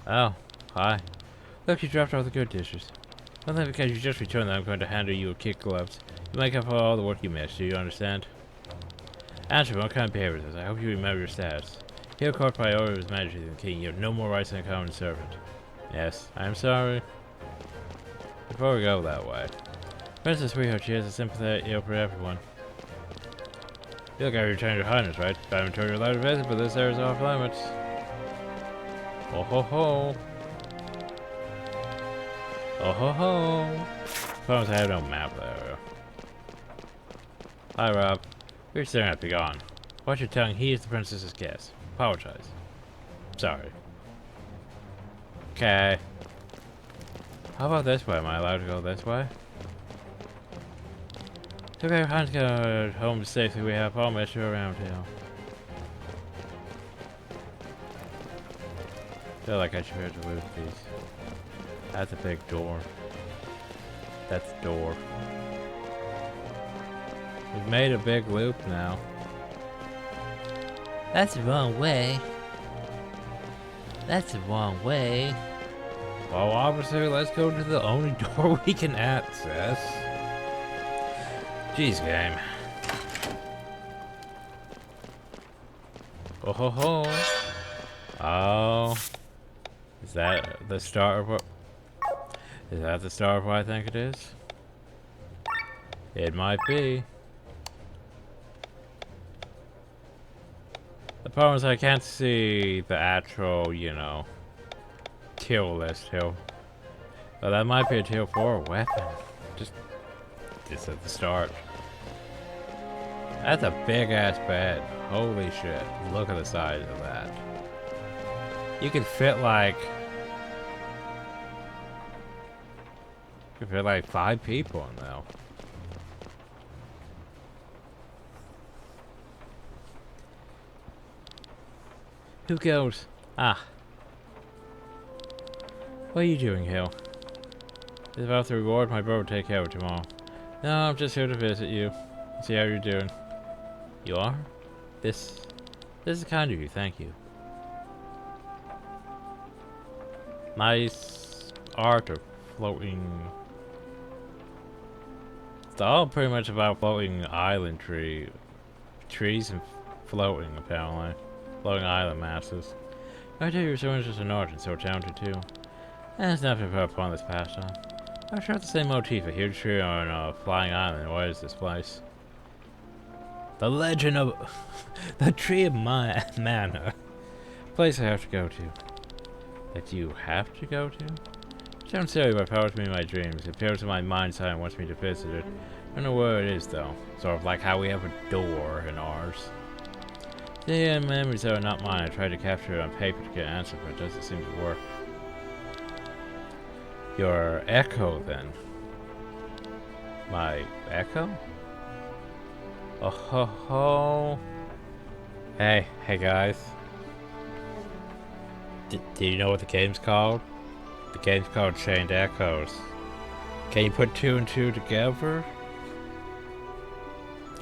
Speaker 1: Oh, hi. Look, you dropped all the good dishes. Only because you just returned them, I'm going to hand you a kick gloves. You make up for all the work you missed, do you understand? Answer, what kind of behavior is this? I hope you remember your status. Here court by order of His Majesty the King. You have no more rights than a common servant. Yes, I'm sorry. Before we go that way. Princess Sweetheart, she has a sympathetic ear for everyone. You look, I returned your highness, right? I haven't returned your letter visit, but this area is off limits. Oh ho ho. Oh ho ho. Suppose I have no map there. Hi Rob. You're staring at be gone. Watch your tongue, he is the princess's guest. Apologize. Sorry. Okay. How about this way? Am I allowed to go this way? If our hands go home safely, we have all met you around here. Feel like I should have to move these. That's a big door. That's the door. We've made a big loop now. That's the wrong way. That's the wrong way. Well, obviously, let's go to the only door we can access. Jeez, game. Oh ho ho. Oh. Is that the start of what? Is that the start of what I think it is? It might be. The problem is I can't see the actual, you know, kill list here. But that might be a tier 4 weapon. Just at the start. That's a big ass bed. Holy shit. Look at the size of that. You could fit like... You could fit like 5 people in there. Who goes? Ah. What are you doing, Hill? It's about the reward my brother will take care of tomorrow. No, I'm just here to visit you. See how you're doing. You are? This is kind of you, thank you. Nice art of floating. It's all pretty much about floating island trees and floating, apparently. Floating island masses. I tell you, you're so interested in art and so talented too. And it's nothing but upon this pastime. I'm sure it's the same motif, a huge tree on a flying island. What is this place? The legend of the Tree of Mana. Place I have to go to. That you have to go to? It sounds silly, but it powers me in my dreams. It appears in my mind's eye and wants me to visit it. I don't know where it is though. Sort of like how we have a door in ours. The memories that are not mine. I tried to capture it on paper to get an answer, but it doesn't seem to work. Your echo, then. My echo? Oh ho ho. Hey guys. Do you know what the game's called? The game's called Chained Echoes. Can you put 2 and 2 together?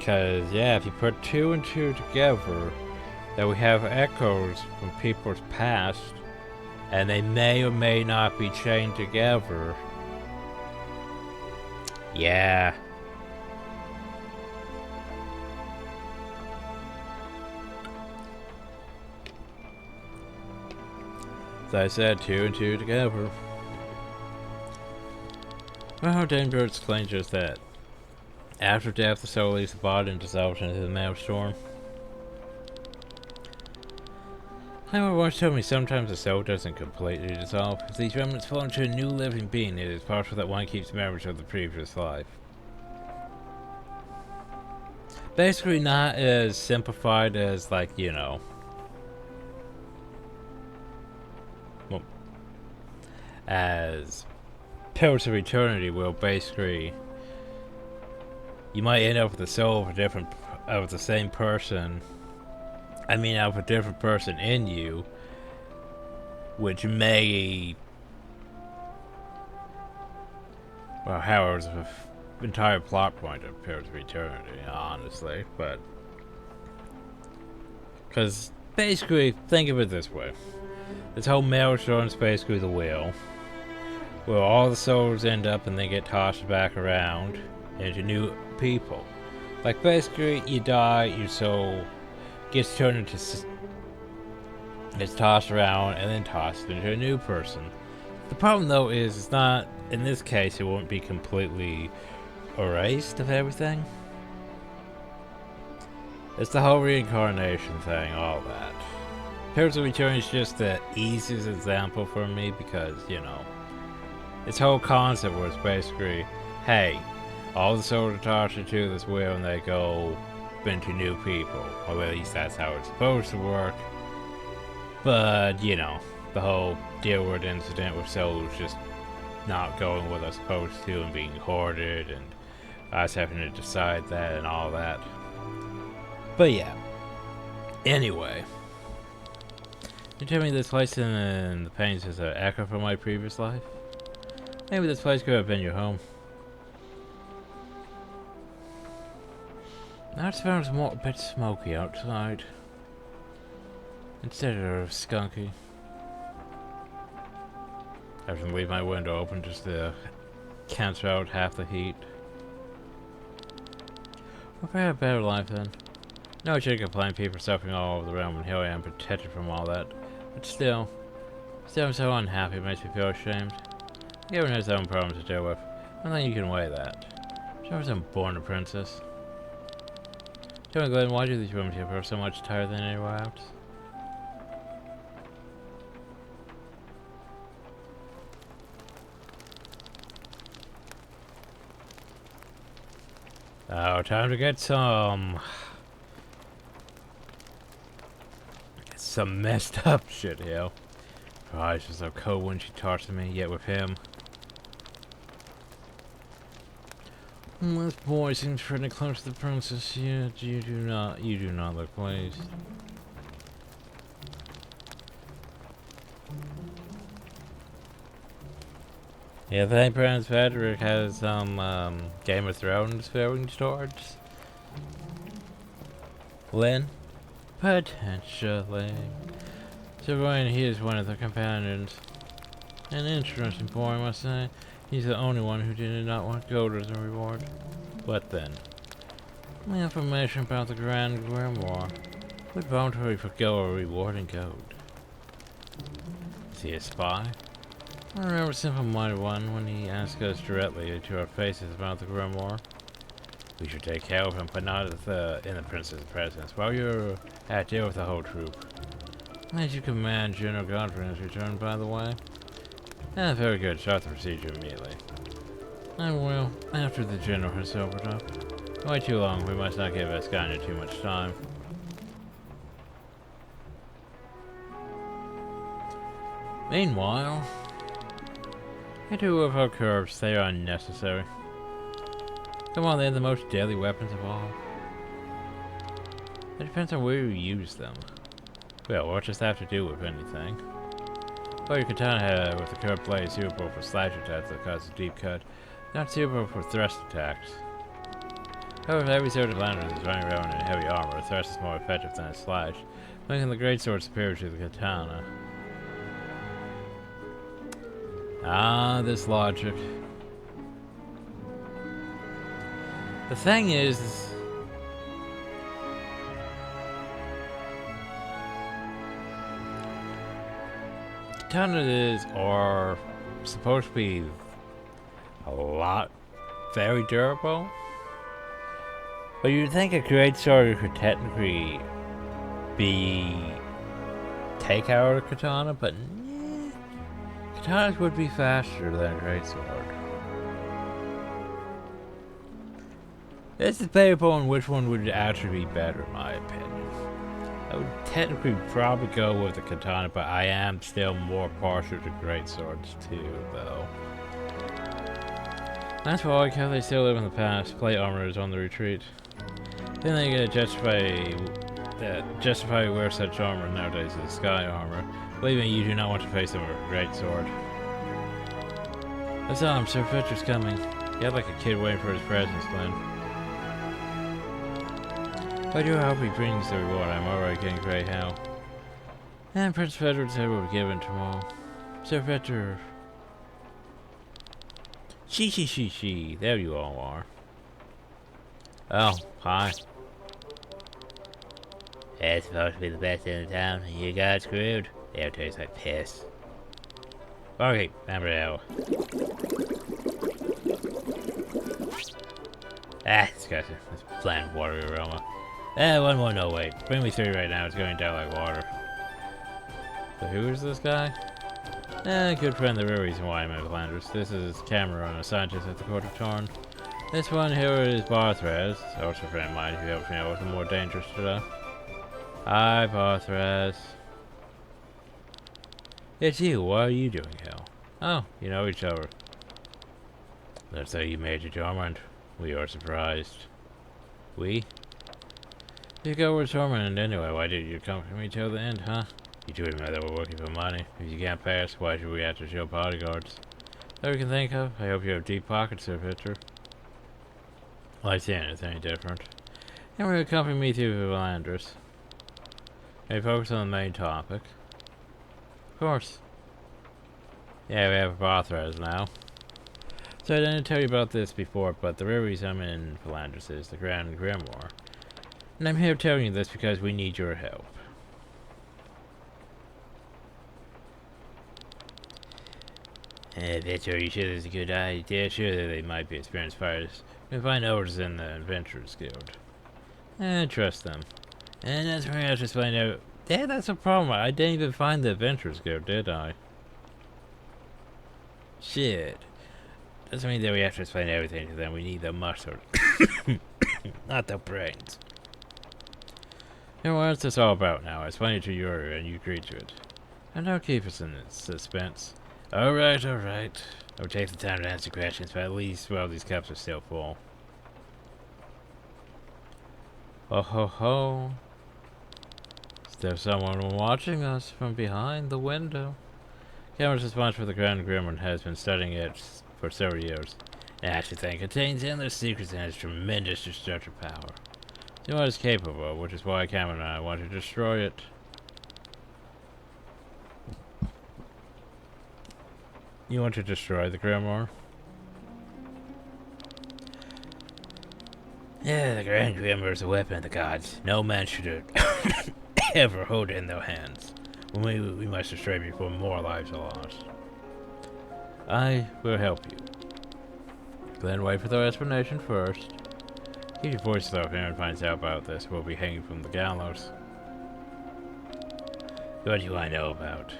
Speaker 1: Cause yeah, if you put 2 and 2 together, then we have echoes from people's past, and they may or may not be chained together. Yeah. As I said, 2 and 2 together. Well, Dangerous explains just that. After death, the soul leaves the body and dissolves into the maelstrom. Someone once told me sometimes the soul doesn't completely dissolve. As these remnants fall into a new living being, it is possible that one keeps memories of the previous life. Basically not as simplified as, like, you know... well, as Pillars of Eternity will basically... You might end up with the soul of the same person. I mean, of a different person in you, which may, well, however, it's the entire plot point of Pillars of Eternity, honestly, but, because basically, think of it this way: this whole maelstrom is basically the wheel, where all the souls end up and they get tossed back around into new people. Like basically, you die, your soul gets turned into It's tossed around and then tossed into a new person. The problem though is it's not, in this case, it won't be completely erased of everything. It's the whole reincarnation thing, all that. Pillars of Eternity is just the easiest example for me because, you know, this whole concept was basically, hey, all the souls are tossed into this wheel and they go into new people. Or at least that's how it's supposed to work. But, you know, the whole deal with incident with souls just not going what they're supposed to and being hoarded and us having to decide that and all that. But yeah. Anyway. You tell me this place in the paintings is an echo from my previous life? Maybe this place could have been your home. Now it smells more a bit smoky outside. Instead of skunky. I have to leave my window open just to cancel out half the heat. If I had a better life then. No, I shouldn't complain, people are suffering all over the realm and here I am protected from all that. But still I'm so unhappy, it makes me feel ashamed. Everyone has their own problems to deal with. I don't think you can weigh that. She wasn't born a princess. Tell me, Glenn, why do these women here feel so much tired than anywhere else? Oh, time to get some messed up shit here. Her eyes were so cold when she talked to me, yet with him. This boy seems pretty close to the princess, yet you do not look pleased. Yeah, I think Prince Frederick has some Game of Thrones feelings towards Lynn. Potentially. So Ryan, he is one of the companions. An interesting boy, I must say. He's the only one who did not want gold as a reward. What then? The information about the Grand Grimoire would voluntarily forgo a reward in gold. Is he a spy? I remember Simple-Minded One when he asked us directly to our faces about the Grimoire. We should take care of him, but not in the prince's presence, while you're at deal with the whole troop. As you command, General Godfrey has returned, by the way. Very good. Start the procedure immediately. I will, after the general has sobered up. Way too long. We must not give Ascania too much time. Meanwhile, I do with our curves. They are unnecessary. Come on, they're the most deadly weapons of all. It depends on where you use them. Well, what does that have to do with anything? Well, your katana with the curved blade is suitable for slash attacks that cause a deep cut, not suitable for thrust attacks. However, every sword of Landers is running around in heavy armor. A thrust is more effective than a slash, making the greatsword superior to the katana. Ah, this logic. The thing is, katanas are supposed to be very durable. But you'd think a greatsword could technically take out a katana, but katanas would be faster than a greatsword. It's debatable on which one would actually be better, in my opinion. I would technically probably go with the katana, but I am still more partial to greatswords too, though. That's why I like how they still live in the past. Plate armor is on the retreat. Then they get justify wear such armor nowadays as sky armor. Believe me, you do not want to face them with a greatsword. That's all, Sir Fetcher's coming. You act like a kid waiting for his presents, Glenn. I do hope he brings the reward. I'm already getting gray hell. And Prince Frederick's head will be given tomorrow. Sir Fetcher. She. There you all are. Oh, hi. It's supposed to be the best in the town, and you got screwed. It tastes like piss. Okay, number L. Ah, disgusting. This bland watery aroma. One more, no wait. Bring me 3 right now, it's going down like water. So who is this guy? Good friend, the real reason why I'm in Flanders. This is Cameron, a scientist at the Court of Torn. This one here is Barthras, also a friend of mine who helps me out with the more dangerous stuff. Hi, Barthras. It's you, what are you doing here? Oh, you know each other. Let's say you made your Torment. We are surprised. We? You go with Torment anyway, why did you come for me till the end, huh? You two admit that we're working for money. If you can't pay us, why should we have to show bodyguards? That we can think of. I hope you have deep pockets there, Victor. Well, I see anything different. And we'll accompany me through Flanders. Can we focus on the main topic? Of course. Yeah, we have Barthras now. So I didn't tell you about this before, but the real reason I'm in Flanders is the Grand Grimoire. And I'm here telling you this because we need your help. Victor, you sure this is a good idea? Sure that they might be experienced fighters. We find others in the Adventurers Guild. Trust them. And that's where I have to find out. Yeah, that's a problem. I didn't even find the Adventurers Guild, did I? Shit. Doesn't mean that we have to explain everything to them. We need the muscles. Not the brains. And what's this all about now? I explained it to you earlier and you agreed to it. And don't keep us in suspense. Alright, alright. I'll take the time to answer questions, but at least, well, these cups are still full. Oh ho ho. Is there someone watching us from behind the window? Cameron's response for the Grand Grimoire has been studying it for several years. And I actually think it contains endless secrets and has tremendous destructive power. You know what it's capable of, which is why Cameron and I want to destroy it. You want to destroy the Grimoire? Yeah, the Grand Grimoire is a weapon of the gods. No man should ever hold it in their hands. We must destroy it before more lives are lost. I will help you. Glenn, wait for the explanation first. Keep your voice low if anyone finds out about this. We'll be hanging from the gallows. What do I know about?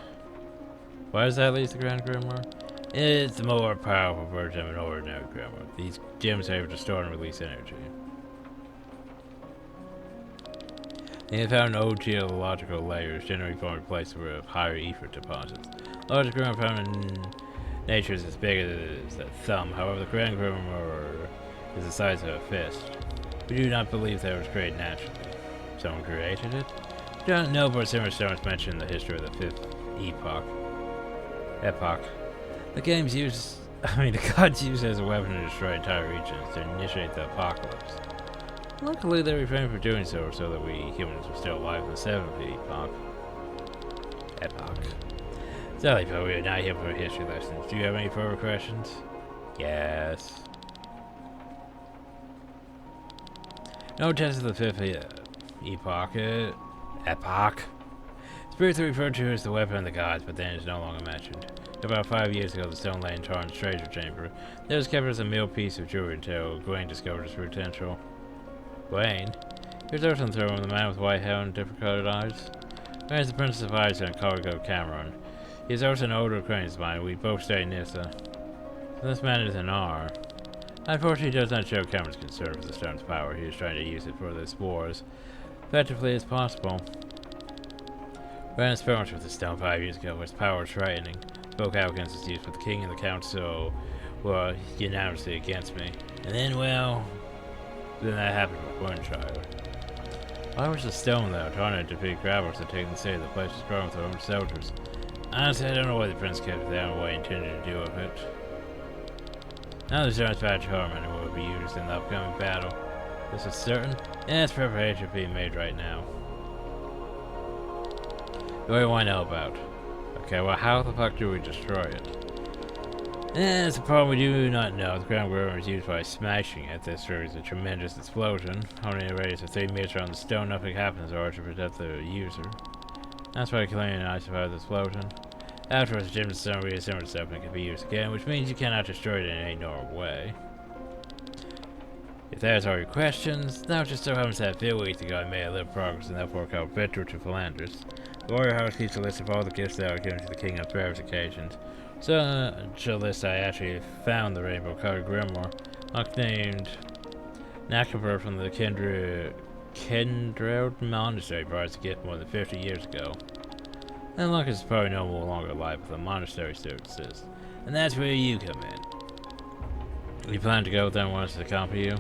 Speaker 1: Why does that lead to the Grand Grimoire? It's the more powerful version of an ordinary Grimoire. These gems are able to store and release energy. They have found old geological layers, generally formed places with higher ether deposits. Large Grimoire found in nature is as big as a thumb. However, the Grand Grimoire is the size of a fist. We do not believe that it was created naturally. Someone created it? We don't know, but similar stones mention in the history of the 5th epoch. The gods use it as a weapon to destroy entire regions to initiate the apocalypse. Luckily, they refrained from doing so that we humans were still alive in the 7th epoch. Sorry, but we are not here for history lessons. Do you have any further questions? Yes. No test of the 5th epoch. Spirits are referred to as the weapon of the gods, but then is no longer mentioned. About 5 years ago, the stone lay in Tarn's treasure chamber. It was kept as a meal piece of jewelry until Gawain discovered its potential. Gawain? Here's Earthen Throne, the man with white hair and different colored eyes. Gawain is the Princess of Ice and color code Cameron. He is also an older acquaintance of mine. We both stay in Nissa. So this man is an R. Unfortunately, he does not show Cameron's concern for the stone's power. He is trying to use it for the spores effectively as possible. Ran experiments with the stone 5 years ago, its power was frightening. Spoke out against its use, but the king and the council were unanimously against me. And then, well, then that happened with Wernshire. Why was the stone, though, trying to defeat grabbers and taking the city? The place was growing with their own soldiers. Honestly, I don't know why the prince kept it there and what he intended to do with it. Now the stone's back to Harmon and will be used in the upcoming battle. This is certain? Yes, preparation being made right now. What do I know about? Okay, well, how the fuck do we destroy it? That's a problem we do not know. The ground groomer is used by smashing it. This triggers a tremendous explosion. Only a radius of 3 meters around the stone, nothing happens in order to protect the user. That's why Kalani and I survived the explosion. Afterwards, the gem stone reassembles itself and can be used again, which means you cannot destroy it in any normal way. If that is all your questions, now just so happens that a few weeks ago I made a little progress and therefore called Victor to Philanders. The warrior house keeps a list of all the gifts that are given to the king on various occasions. So, on list I actually found the rainbow-colored grimoire, named Nakabur from the Kindred Monastery brought us a gift more than 50 years ago. And Lucas is probably no longer alive, but the monastery still exists. And that's where you come in. You plan to go with them once to accompany you?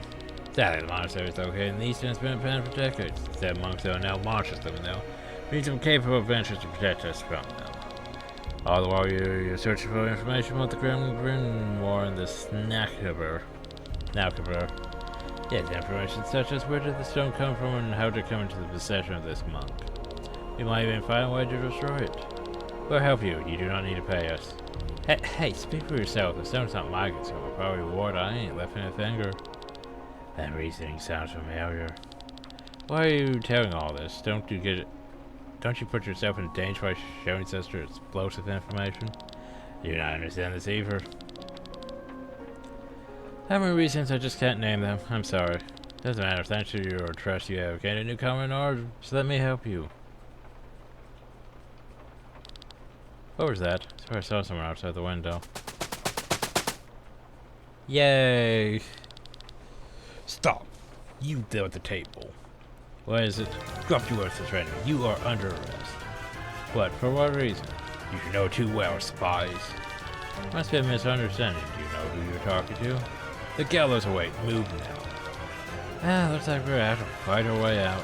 Speaker 1: Sadly, the monastery is located in the east and has been abandoned for decades. Instead, monks are now monsters living there. We need some capable adventurers to protect us from them. All the while you're searching for information about the grimoire and the Nakabur. Yes, information such as where did the stone come from and how to come into the possession of this monk. We might even find a way to destroy it. We'll help you. You do not need to pay us. Hey, speak for yourself. The stone's not my concern. I'll probably reward. I ain't lifting a finger. That reasoning sounds familiar. Why are you telling all this? Don't you put yourself in danger by showing such explosive information? You do not understand this either. How many reasons I just can't name them? I'm sorry. Doesn't matter. Thanks to your trust, you have gained a new common knowledge. So let me help you. What was that? I swear I saw someone outside the window. Yay! Stop! You there at the table. What is it? Drop your words to training. You are under arrest. What? For what reason? You should know too well, spies. Must be a misunderstanding. Do you know who you're talking to? The gallows await. Move now. Looks like we're gonna have to fight our way out.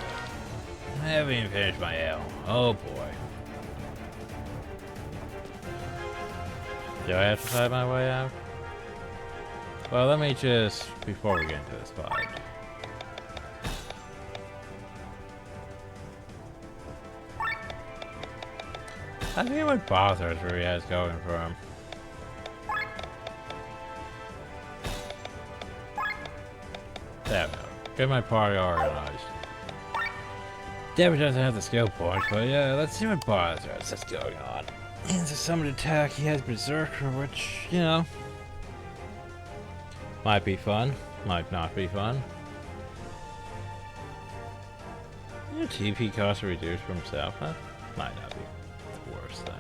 Speaker 1: I haven't even finished my ale. Oh boy. Do I have to fight my way out? Well, let me just... before we get into this fight. I think what bothers where he has going for him. There we go. Get my party organized. David doesn't have the skill points, but yeah, let's see what bothers that's going on. Into summoned attack, he has Berserker, which, you know, might be fun, might not be fun. Your TP cost reduced for himself, that might not be the worst thing.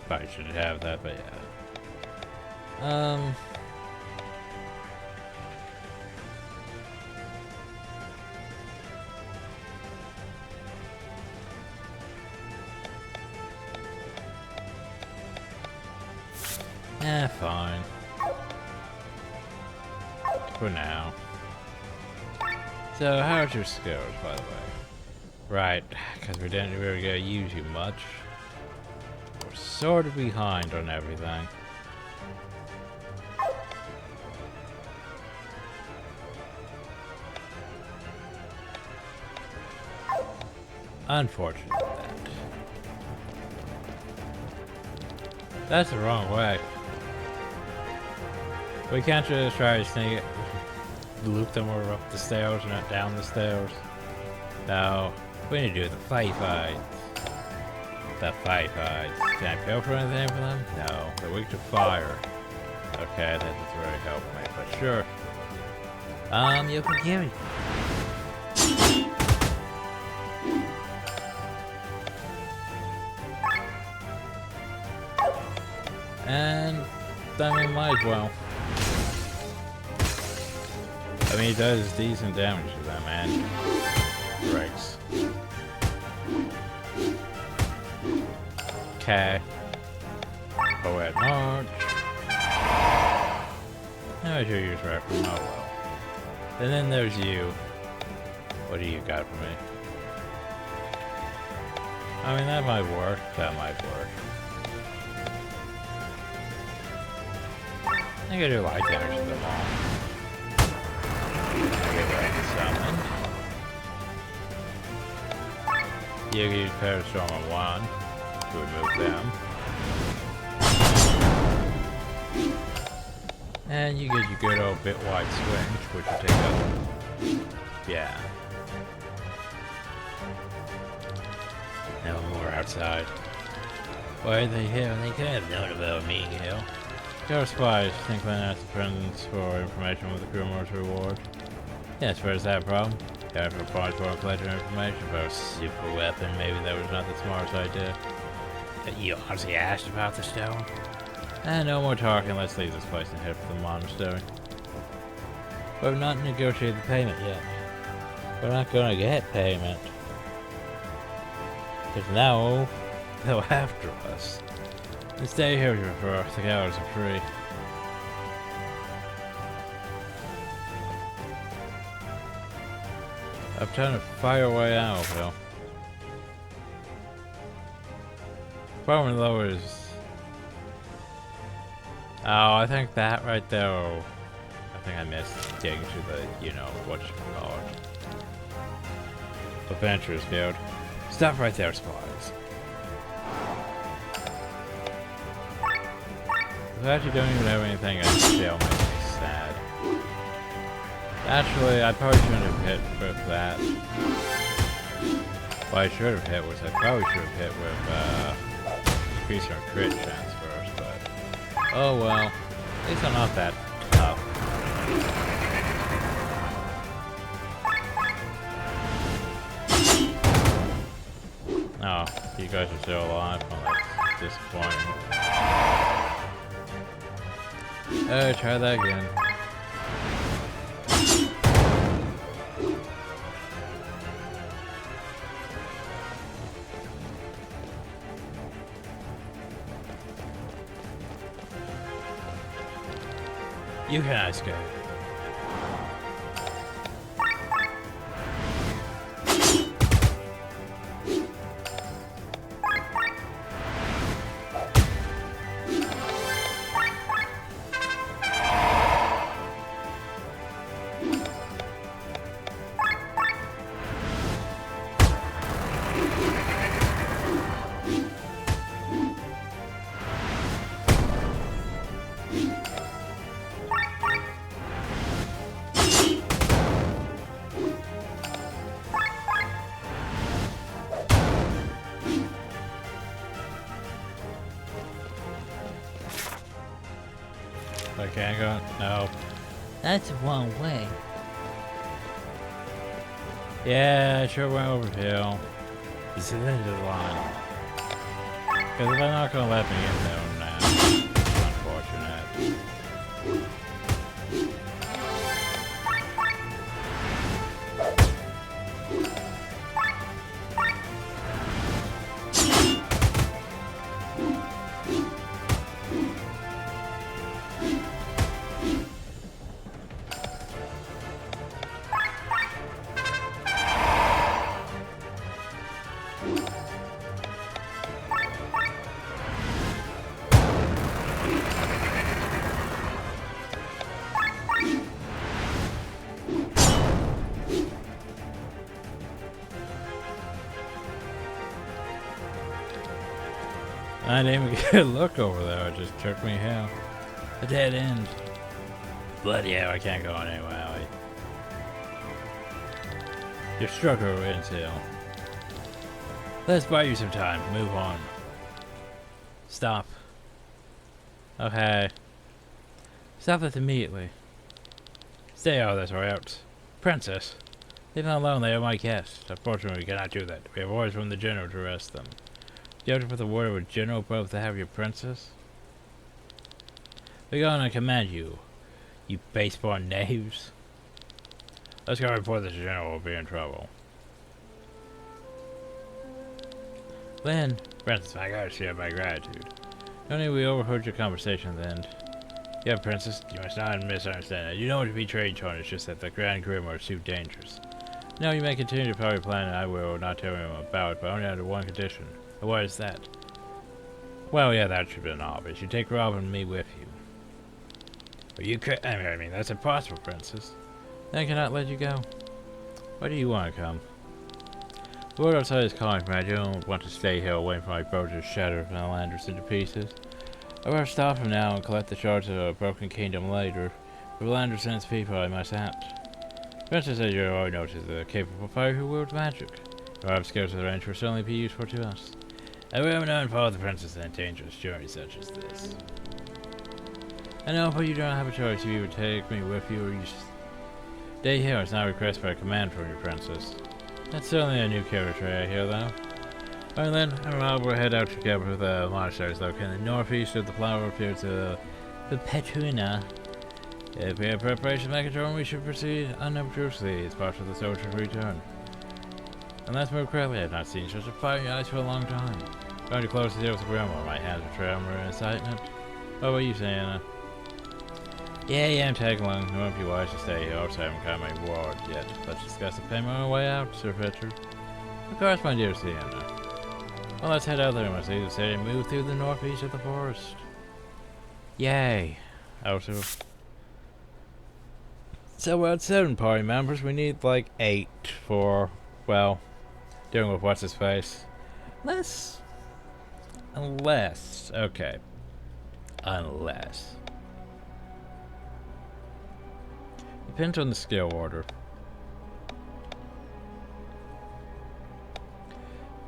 Speaker 1: Probably should have that, but yeah. Fine. For now. So, how's your skills, by the way? Right, because we didn't really get to use you much. We're sort of behind on everything. Unfortunate that. That's the wrong way. We can't just try to sneak it, loop them over up the stairs, not down the stairs. No, we need to do the fight fights. The fight fights. Can I pay for anything for them? No, they're weak to fire. Okay, that doesn't really help me, but sure. You can give me. And I mean, might as well. I mean, he does decent damage to them, and breaks. Okay. Poet March. Now I should use reference. Oh well. And then there's you. What do you got for me? I mean, that might work. That might work. I think I do light damage to them all. I get ready to summon. You can use Peristorm on 1 to remove them. And you get your good old bitwide swing, which will take up. Yeah. Now more outside. Why are they here? They could have known about me, Gil. Your spies think when asked the presence for information with the criminal's reward. Yes, where's that problem? Got for points for collecting information about a super weapon. Maybe that was not the smartest idea. You honestly asked about the stone? No more talking. Let's leave this place and head for the monastery. We've not negotiated the payment yet. We're not gonna get payment. Because now they're after us. And stay here for the hours are free. I'm trying to fire away out, though. Problem though is... Oh, I think that right there... I think I missed getting to the, you know, what you call it. Adventurers Guild. Stop right there, spies. The fact you don't even have anything against jail makes me sad. Actually, I probably shouldn't have hit with that. What I should have hit was I probably should have hit with increasing our crit chance first, but oh well. At least I'm not that tough. Oh, you guys are still alive? Well, that's disappointing. Oh, try that again. You can escape. I can't go. No.
Speaker 2: That's the wrong way.
Speaker 1: Yeah, I sure went over hill. This is the end of the line. Because they're not gonna let me in there now. Unfortunate. I didn't even get a look over there, it just took me here. A dead end. Bloody hell, I can't go on anyway. Your struggle ends here. Let's buy you some time, move on. Stop. Okay. Stop this immediately. Stay out of this or else. Princess. Leave them alone, they are my guests. Unfortunately, we cannot do that. We have orders from the general to arrest them. You have to put the word with General above to have your princess? We're gonna command you, you base-born knaves. Let's go report this general will be in trouble. Then, Princess, I gotta share my gratitude. Not only we overheard your conversation then. Yeah, Princess, you must not misunderstand that. You know what to be betrayed, Tone, it's just that the Grand Grimoire is too dangerous. Now you may continue to follow your plan and I will not tell him about it, but only under one condition. What is that? Well, yeah, that should have been obvious. You take Robin and me with you. Are you I mean, that's impossible, Princess. I cannot let you go. Why do you want to come? The word outside is calling for me. I don't want to stay here waiting for my boat to shatter Landers into pieces. I better stop him now and collect the shards of a broken kingdom later. For Landers and his people, I must act. Princess, as you already noticed, is a capable fighter who wields magic. Our skills of the range will certainly be useful to us. I will not follow the princess on a dangerous journey such as this. I know, but you don't have a choice. You either take me with you or you stay here. It's not a request but a command from your princess. That's certainly a new character I hear, though. Alright then, and Rob will head out together with the monasteries located in the northeast of the flower field to the Petuna. If we have preparations to make a turn, we should proceed unobtrusively as part of the soldier's return. Unless more correctly, I have not seen such a fiery eyes for a long time. Going to close the deal with the ground while my hands are trembling in excitement. What about you, Santa? Yeah, I'm tagging along. It won't be wise to stay here. Also, I haven't got my reward yet. Let's discuss the payment on our way out, Sir Fetcher. Of course, my dear Sienna. Well, let's head out there. Must leave the city and move through the northeast of the forest. Yay. Also. So we're at 7 party members. We need like 8 for, well, dealing with what's his face. Unless, okay. Unless. Depends on the skill order.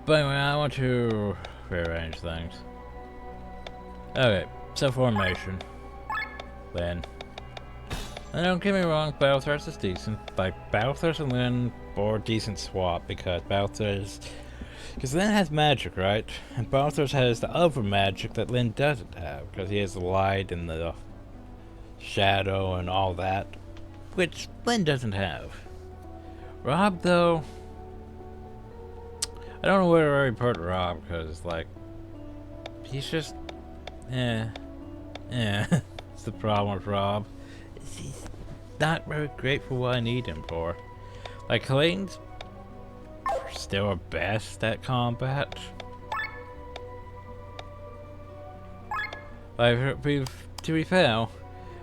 Speaker 1: But anyway, I want to rearrange things. Okay, so formation. Lynn. And don't get me wrong, Balthurst is decent. Like, Balthurst and Lynn are a decent swap because Balthurst. Because Lynn has magic, right? And Balthurst has the other magic that Lynn doesn't have. Because he has the light and the shadow and all that. Which Lynn doesn't have. Rob, though. I don't know where to really put Rob because, like, he's just. It's the problem with Rob. He's not very great for what I need him for. Like, Clayton's still our best at combat. Like, to be fair,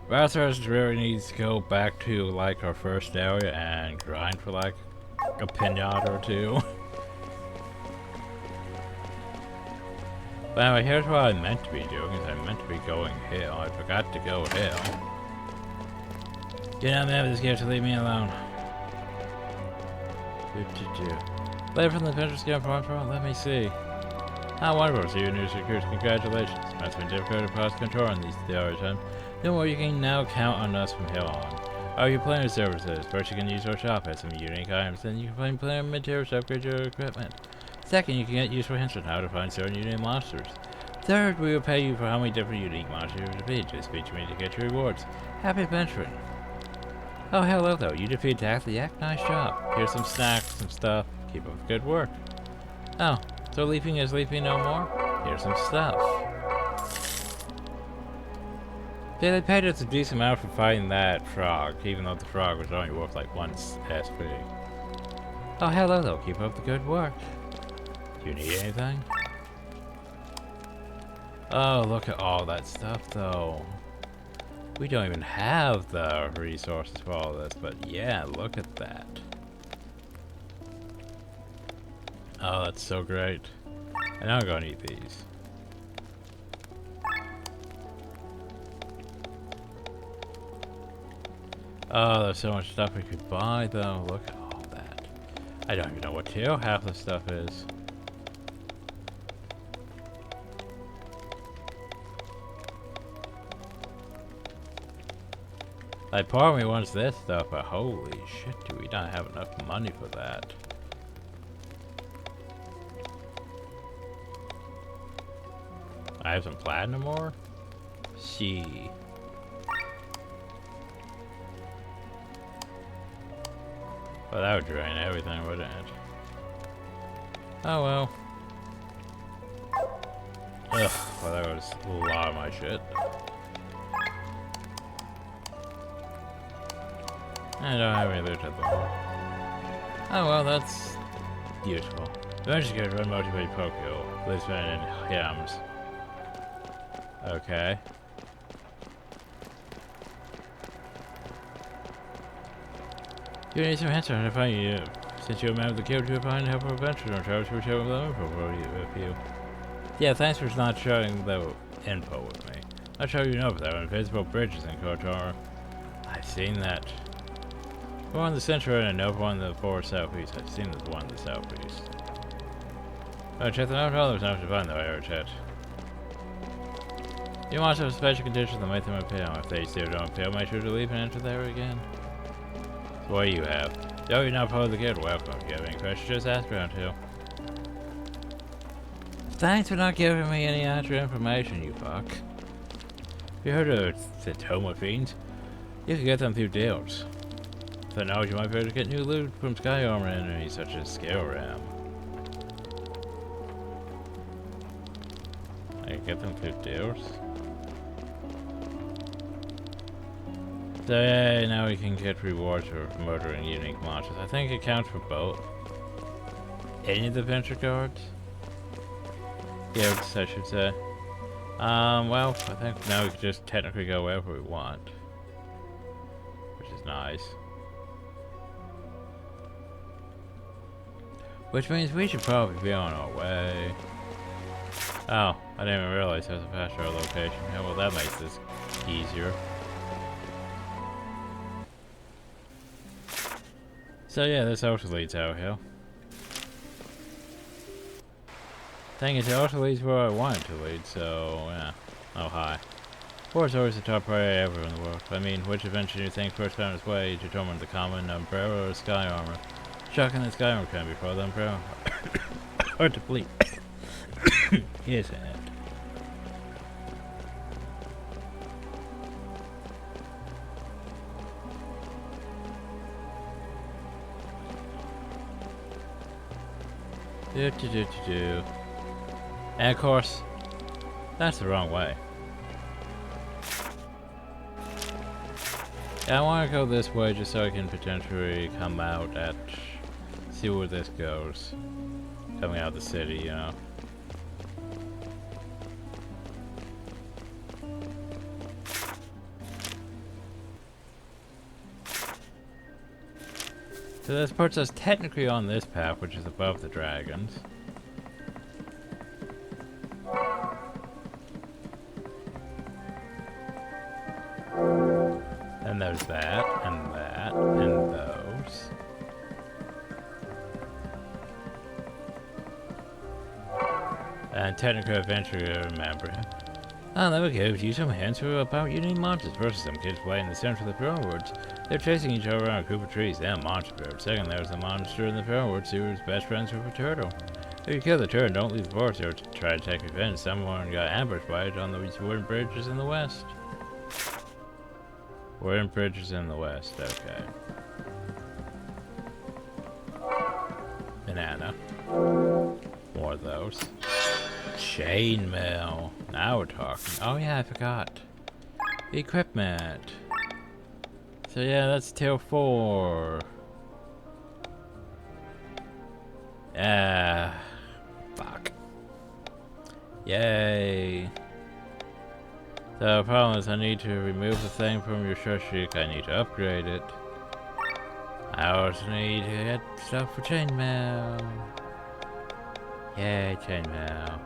Speaker 1: Balthurst really needs to go back to, like, our first area and grind for, like, a pinata or two. But anyway, here's what I meant to be doing, is I meant to be going here. I forgot to go here. Get out there, this gift to leave me alone. 52. Letter from the Adventure Scale Farm, let me see. How wonderful, so your new security, congratulations. It's been difficult to pass control on these theories, huh? Don't worry, you can now count on us from here on. Oh, your planar services. First, you can use our shop at some unique items, then you can find planar materials to upgrade your equipment. Second, you can get useful hints on how to find certain unique monsters. Third, we will pay you for how many different unique monsters you defeat. Just speak to me to get your rewards. Happy adventuring. Oh, hello though. You defeated Tackleyak. Nice job. Here's some snacks, some stuff. Keep up the good work. Oh, so Leaping is Leaping no more? Here's some stuff. Yeah, they paid us a decent amount for fighting that frog, even though the frog was only worth like 1 SP. Oh, hello though. Keep up the good work. Do you need anything? Oh, look at all that stuff though. We don't even have the resources for all this, but yeah, look at that. Oh, that's so great. And I'm gonna eat these. Oh, there's so much stuff we could buy though. Look at all that. I don't even know what tier half the stuff is. Like, part of me wants this stuff, but holy shit, do we not have enough money for that? I have some platinum ore? See. Well, that would drain everything, wouldn't it? Oh well. Ugh, well that was a lot of my shit. I don't have any loot at the moment. Oh well, that's useful. Eventually get run motivated Pokio. Lisbon and Hams. Okay. You need some hints on if I Since you remember the code to find helpful adventure, no charge for sharing the info with you. Yeah, thanks for not sharing the info with me. I'll show you know there are invisible bridges in KOTOR. I've seen that. One in the center and another one in the forest southeast. I've seen the one in the southeast. Oh, check the note. Oh, there's nothing to find though, I already checked. You want some special conditions that make them appeal. If they still don't appeal, make sure to leave and enter there again. So what do you have? Oh, you're not part of the guild. Welcome. If you have any questions, just ask around too. Thanks for not giving me any extra information, you fuck. Have you heard of the Toma Fiends? You can get them through deals. So now you might be able to get new loot from Sky Armor enemies such as Scale Ram. I can get them through deals. So yeah, now we can get rewards for murdering unique monsters. I think it counts for both. Any of the adventure cards? Guilds, I should say. Well, I think now we can just technically go wherever we want. Which is nice. Which means we should probably be on our way. Oh, I didn't even realize there was a faster location. Yeah, well that makes this easier. So yeah, this also leads out here. Thing is, it also leads where I want it to lead, so yeah. Oh hi. War is always the top priority ever in the world. I mean, which adventure do you think first found its way determined the common umbrella or sky armor? Shocking that sky armor can be for the umbrella. Hard to believe. Isn't it? And of course, that's the wrong way. Yeah, I want to go this way just so I can potentially come out at... see where this goes. Coming out of the city, you know. So this puts us technically on this path, which is above the dragons. And there's that, and those. And technical adventure, remember. Oh, there we go. Use some hints about unique monsters. First, some kids play in the center of the Feral Woods. They're chasing each other around a group of trees. Then a monster appeared. Second, there's a monster in the Feral Woods who was best friends with a turtle. If you kill the turtle, don't leave the forest or try to take revenge. Someone got ambushed by it on these wooden bridges in the west. Wooden bridges in the west, okay. Banana. More of those. Chainmail. Now we're talking. Oh yeah, I forgot. Equipment. So yeah, that's tier 4. Fuck. Yay. The problem is I need to remove the thing from your streak. I need to upgrade it. I also need to get stuff for chainmail. Yay, chainmail.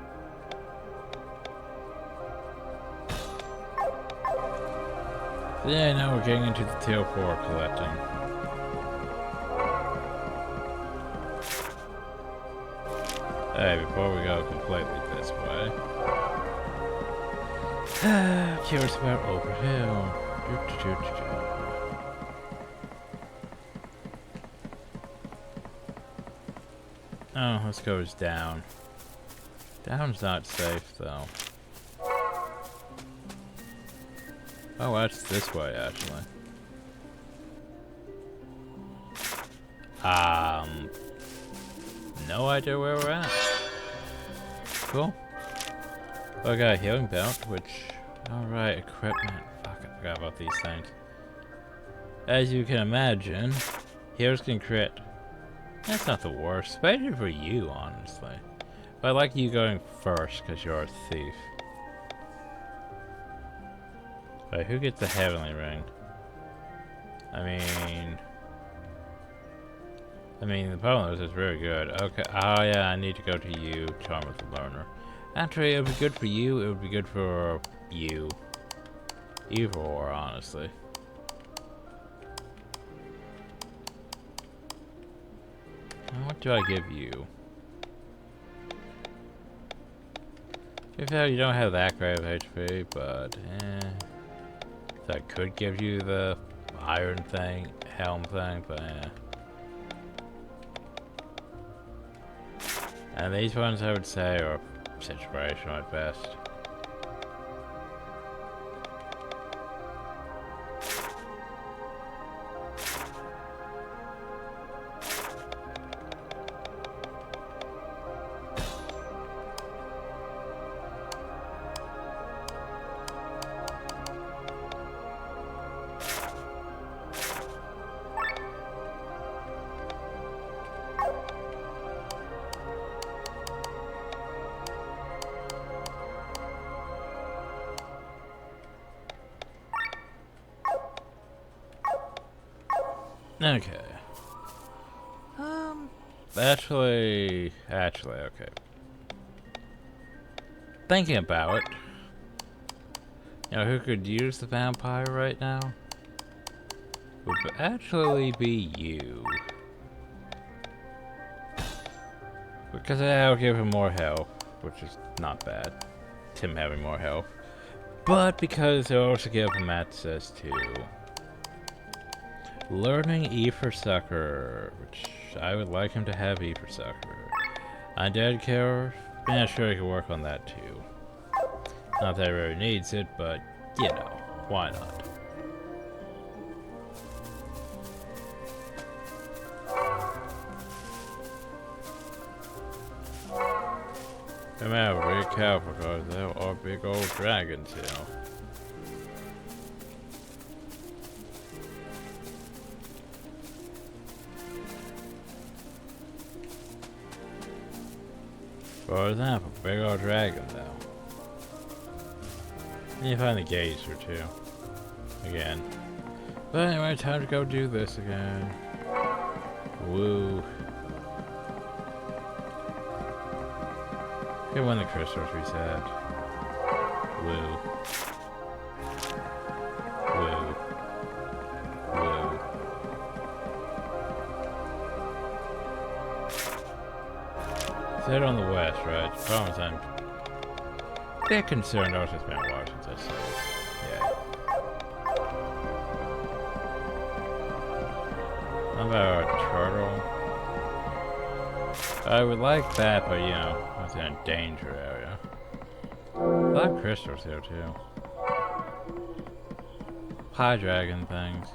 Speaker 1: Yeah, now we're getting into the tier 4 collecting. Hey, before we go completely this way. Curious about Overhill. Oh, let's go down. Down's not safe though. Oh, that's this way actually. No idea where we're at. Cool. Oh, I got a healing belt, which... Alright, equipment. Fuck, I forgot about these things. As you can imagine, heroes can crit. That's not the worst, especially for you, honestly. But I like you going first, because you're a thief. Wait, who gets the heavenly ring? I mean... I mean, the bonus is very good. Okay. Oh yeah, I need to go to you, Charm of the Learner. Actually, it would be good for you. It would be good for you. Either or, honestly. What do I give you? In fact, you don't have that great of HP, but so I could give you the iron thing, helm thing, but And these ones I would say are situational at best. Okay. Actually, okay. Thinking about it, you know, who could use the vampire right now? Would actually be you. Because that'll give him more health, which is not bad. Him having more health. But because it'll also give him access to learning Ether Sucker, which I would like him to have Ether Sucker. Undead Killer, yeah, sure he can work on that too. Not that he really needs it, but you know, why not? I'm out very careful because there are big old dragons here. For example, big old dragon though. And you find the geyser too. Again. But anyway, time to go do this again. Woo. Get when the crystals reset. Woo. Woo. Woo. Set on the west, right? Promise I'm a bit concerned. Oh, it's been a while since I saw it. Yeah. How about a turtle? I would like that, but you know, it's in a danger area. A lot of crystals here too. Pie dragon things.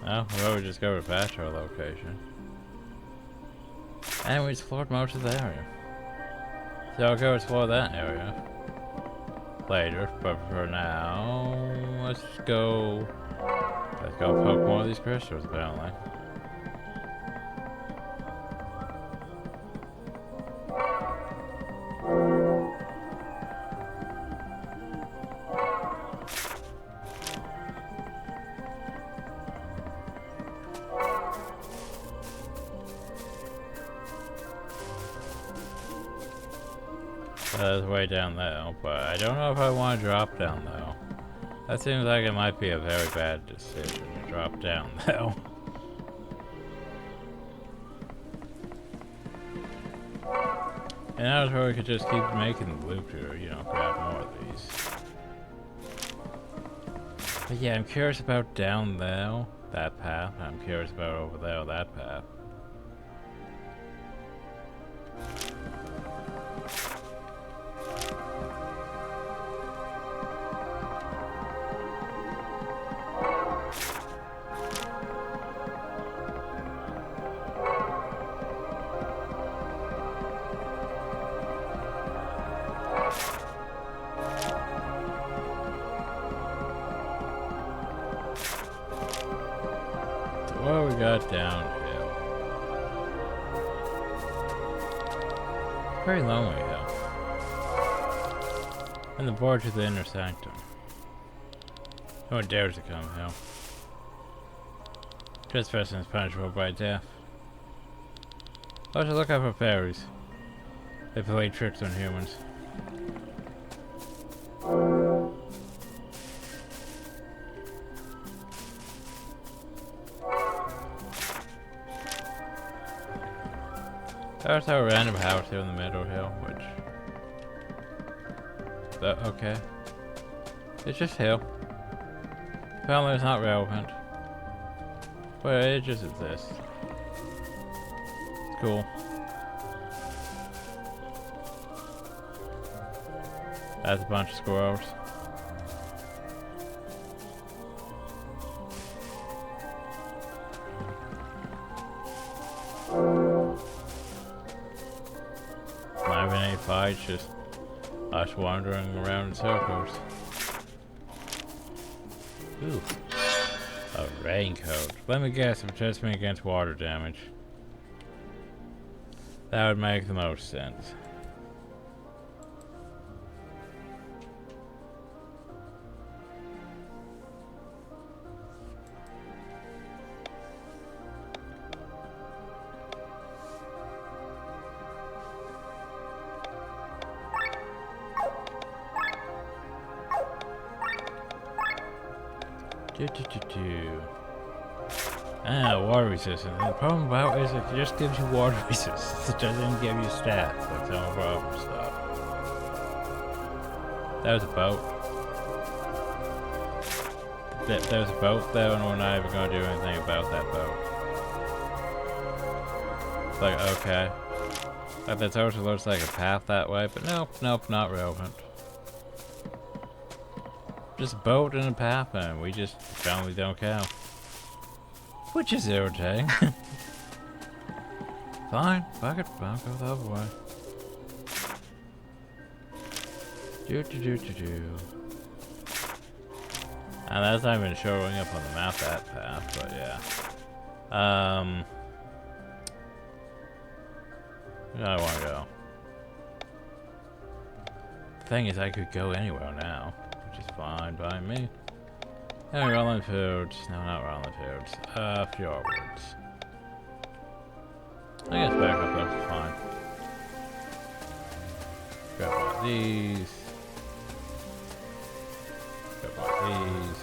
Speaker 1: Oh, well, we just go to faster location. And we explored most of the area. So I'll go explore that area later, but for now, let's go poke more of these crystals, apparently. That's way down there, but I don't know if I want to drop down though. That seems like it might be a very bad decision to drop down though. And I was where we could just keep making the loop to, you know, grab more of these. But yeah, I'm curious about down there, that path. I'm curious about over there, that path. What we got downhill? Very lonely hill. And the board to the inner sanctum. No one dares to come here. Trespassing is punishable by death. Also look out for fairies. They play tricks on humans. There's our random house here in the middle hill, which... okay. It's just hill. Apparently it's not relevant. But it just exists. It's cool. That's a bunch of squirrels. Not even any fights, just us wandering around in circles. Ooh. A raincoat. Let me guess, I'm testing against water damage. That would make the most sense. Water resistance. The problem about it is it just gives you water resistance. It doesn't give you stats like some of our other stuff. That was a boat. There was a boat there, and we're not even going to do anything about that boat. It's like, okay. Like that totally looks like a path that way, but nope, not relevant. Just a boat and a path, and we just apparently don't count. Which is irritating. Fine, fuck it, I'll go the other way. And that's not even showing up on the map, that path, but yeah. Where do I want to go? The thing is, I could go anywhere now, which is fine by me. Yeah, rolling fields. No, not rolling fields. Fjordwoods. I guess back up looks fine. Grab one of these. Grab one of these.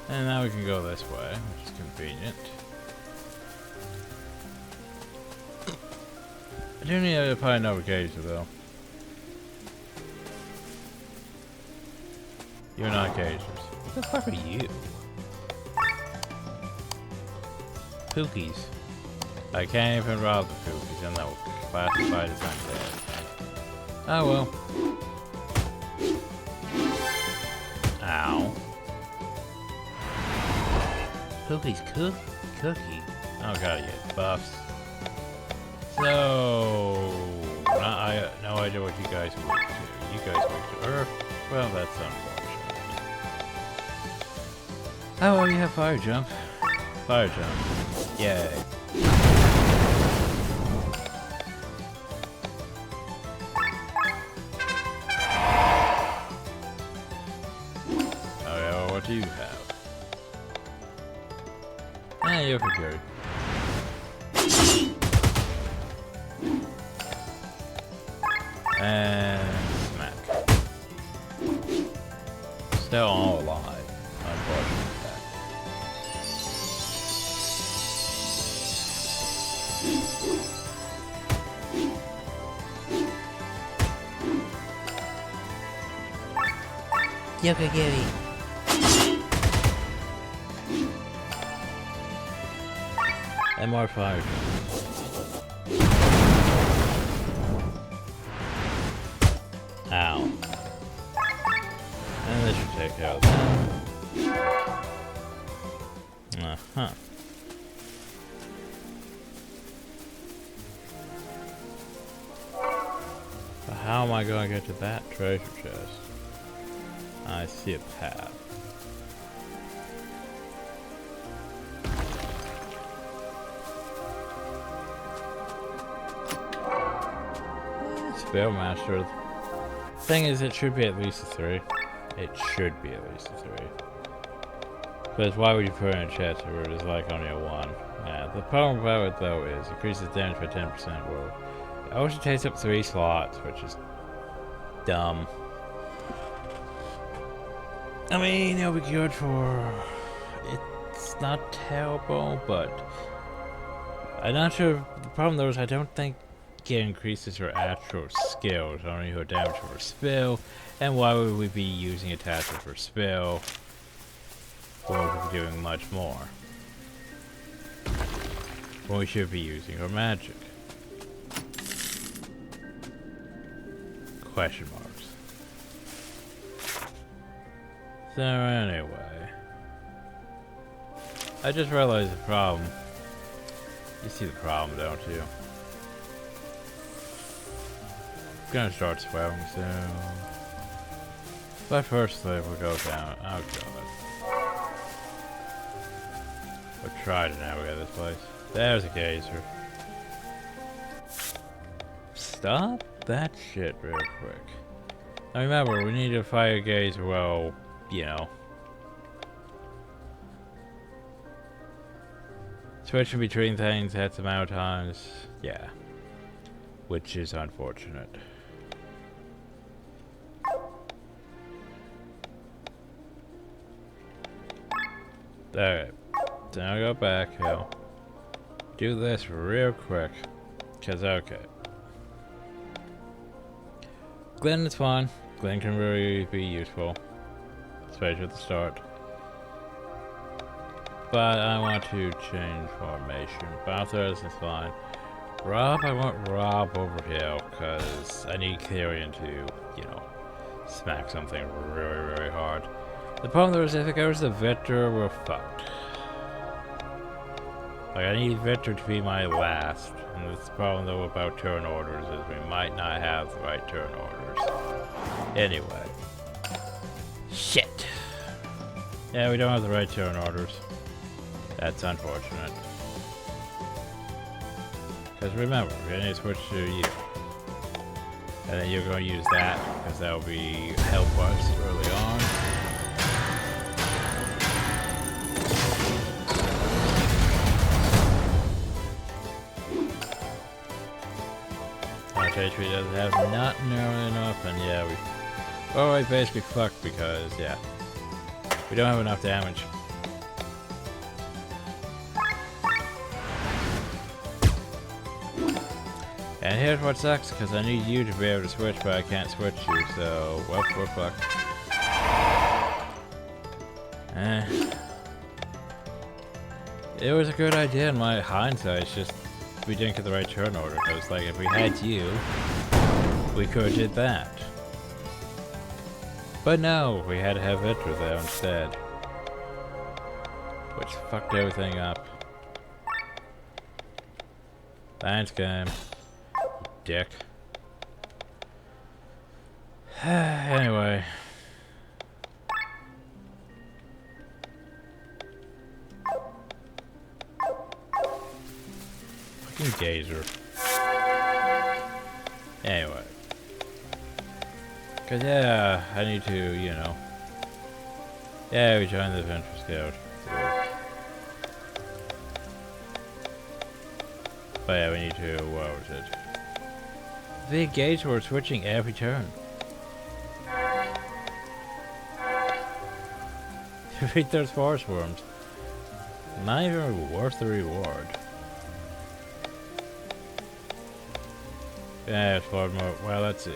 Speaker 1: And now we can go this way, which is convenient. I do need to find another cage though. You're not cagers. What the fuck are you? Pookies. I can't even rob the pookies, and they'll classify as undead. Oh well. Ow.
Speaker 2: Pookie's cookie.
Speaker 1: Oh god, yeah, buffs. So, I no idea what you guys weak to. You guys weak to earth. Well, that's unfortunate. Oh, well, you have fire jump. Fire jump. Yay. Okay, well, what do you have? You're for good. And smack. Still all alive, unfortunately.
Speaker 2: Yoka Giri.
Speaker 1: And more fire. Ow. And this should take care of that. Uh-huh. So how am I going to get to that treasure chest? I see a path. Spellmaster. Thing is, it should be at least a 3. It should be at least a 3. Because why would you put in a chest where it is like only a 1? Yeah, the problem about it though is increases damage by 10%. Well, it also takes up 3 slots, which is dumb. I mean, it'll be good for... It's not terrible, but... I'm not sure... The problem though is I don't think it increases her actual skills, only her damage over spill. And why would we be using attachment for spill? Or we're doing much more. When we should be using her magic. Question marks. So anyway, I just realized the problem. You see the problem, don't you? I'm gonna start swelling soon. But firstly, we'll go down. Oh god. We'll try to navigate this place. There's a geyser. Stop that shit real quick. Now remember, we need to fight a geyser, well, you know. Switching between things at some amount of times, yeah. Which is unfortunate. Alright, so now go back here. Do this real quick. Cause okay. Glen is fine. Glen can really be useful. Especially at the start. But I want to change formation. Balthus is fine. Rob, I want Rob over here, because I need Kyrian to, you know, smack something really, really hard. The problem though is if it goes to Victor, we're fucked. Like, I need Victor to be my last. And the problem though about turn orders is we might not have the right turn orders. Anyway. Shit. Yeah, we don't have the right turn orders. That's unfortunate. Because remember, we're going to switch to you. And then you're going to use that, because that will be help us early on. Our HP doesn't have not nearly enough, and yeah, we're basically fucked because, yeah, we don't have enough damage. And here's what sucks, because I need you to be able to switch, but I can't switch you, so, well, we're fucked. It was a good idea in my hindsight, it's just we didn't get the right turn order, because, like, if we had you, we could have did that. But no, we had to have Victor there instead. Which fucked everything up. Thanks, game. Dick. Anyway. Fucking geyser. Anyway. Cause yeah, I need to, you know. Yeah, we joined the Adventure Scout. But yeah, we need to, what was it? The engage we're switching every turn. Defeat those forest worms. Not even worth the reward. Yeah, explored more. Well, let's see.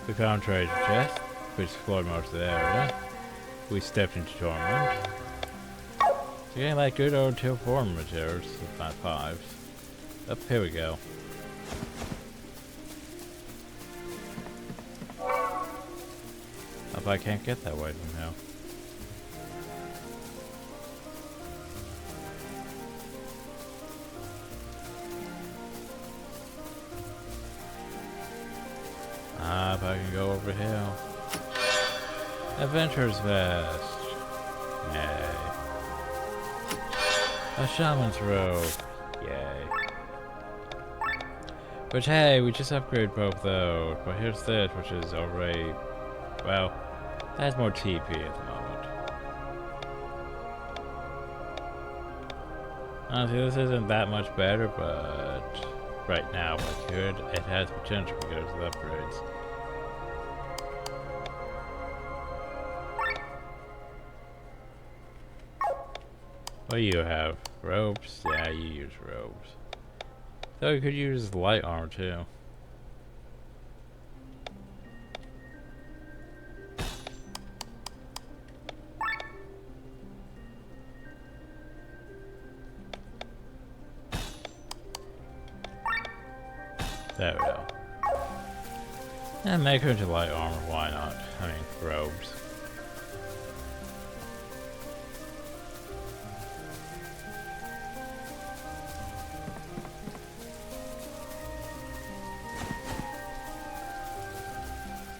Speaker 1: We found treasure chest. We explored most of the area. We stepped into torment. So getting like good old tier 4 materials, if not 5s. Up here we go. If I can't get that way from here. If I can go over here. Adventurer's Vest. Yay. A Shaman's Robe. Yay. But hey, we just upgraded both those. But here's this, which is already, well, has more TP at the moment. Honestly, this isn't that much better, but right now, if I could, it has potential because of the upgrades. What do you have? Ropes? Yeah, you use ropes. So you could use light armor too. There we go. And make her into light armor, why not? I mean, robes.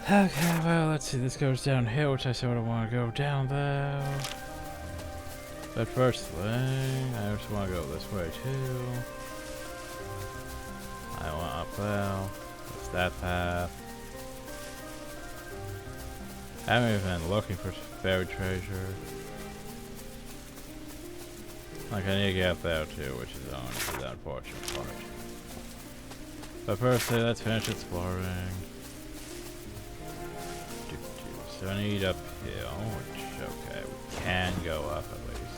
Speaker 1: Okay, well, let's see, this goes downhill, which I sort of want to go down though. But first thing, I just want to go this way too. I want up there. What's that path? I haven't even been looking for buried treasure. Like, I need to get up there too, which is honestly the unfortunate part. But first, let's finish exploring. So I need uphill, which, okay, we can go up at least.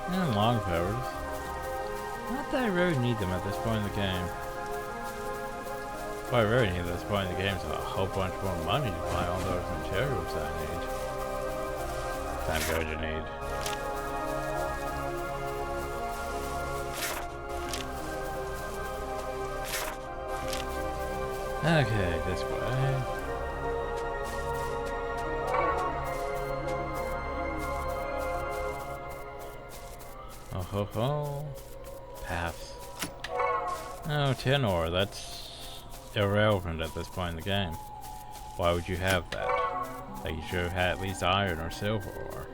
Speaker 1: And long powers. Not that I really need them at this point in the game. What I really need at this point in the game is a whole bunch more money to buy all those materials I need. I'm going to need. Okay, this way. Oh ho ho. Paths. Oh, tin ore, that's irrelevant at this point in the game. Why would you have that? Like, you should have had at least iron or silver ore.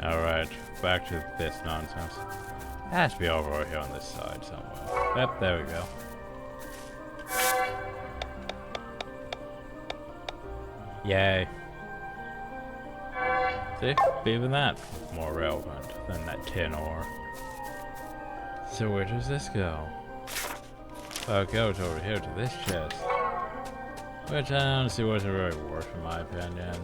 Speaker 1: Alright, back to this nonsense. It has to be over here on this side somewhere. Yep, there we go. Yay. See? Even that more relevant than that tin ore. So where does this go? Oh, it goes over here to this chest. Which I honestly wasn't really worth in my opinion.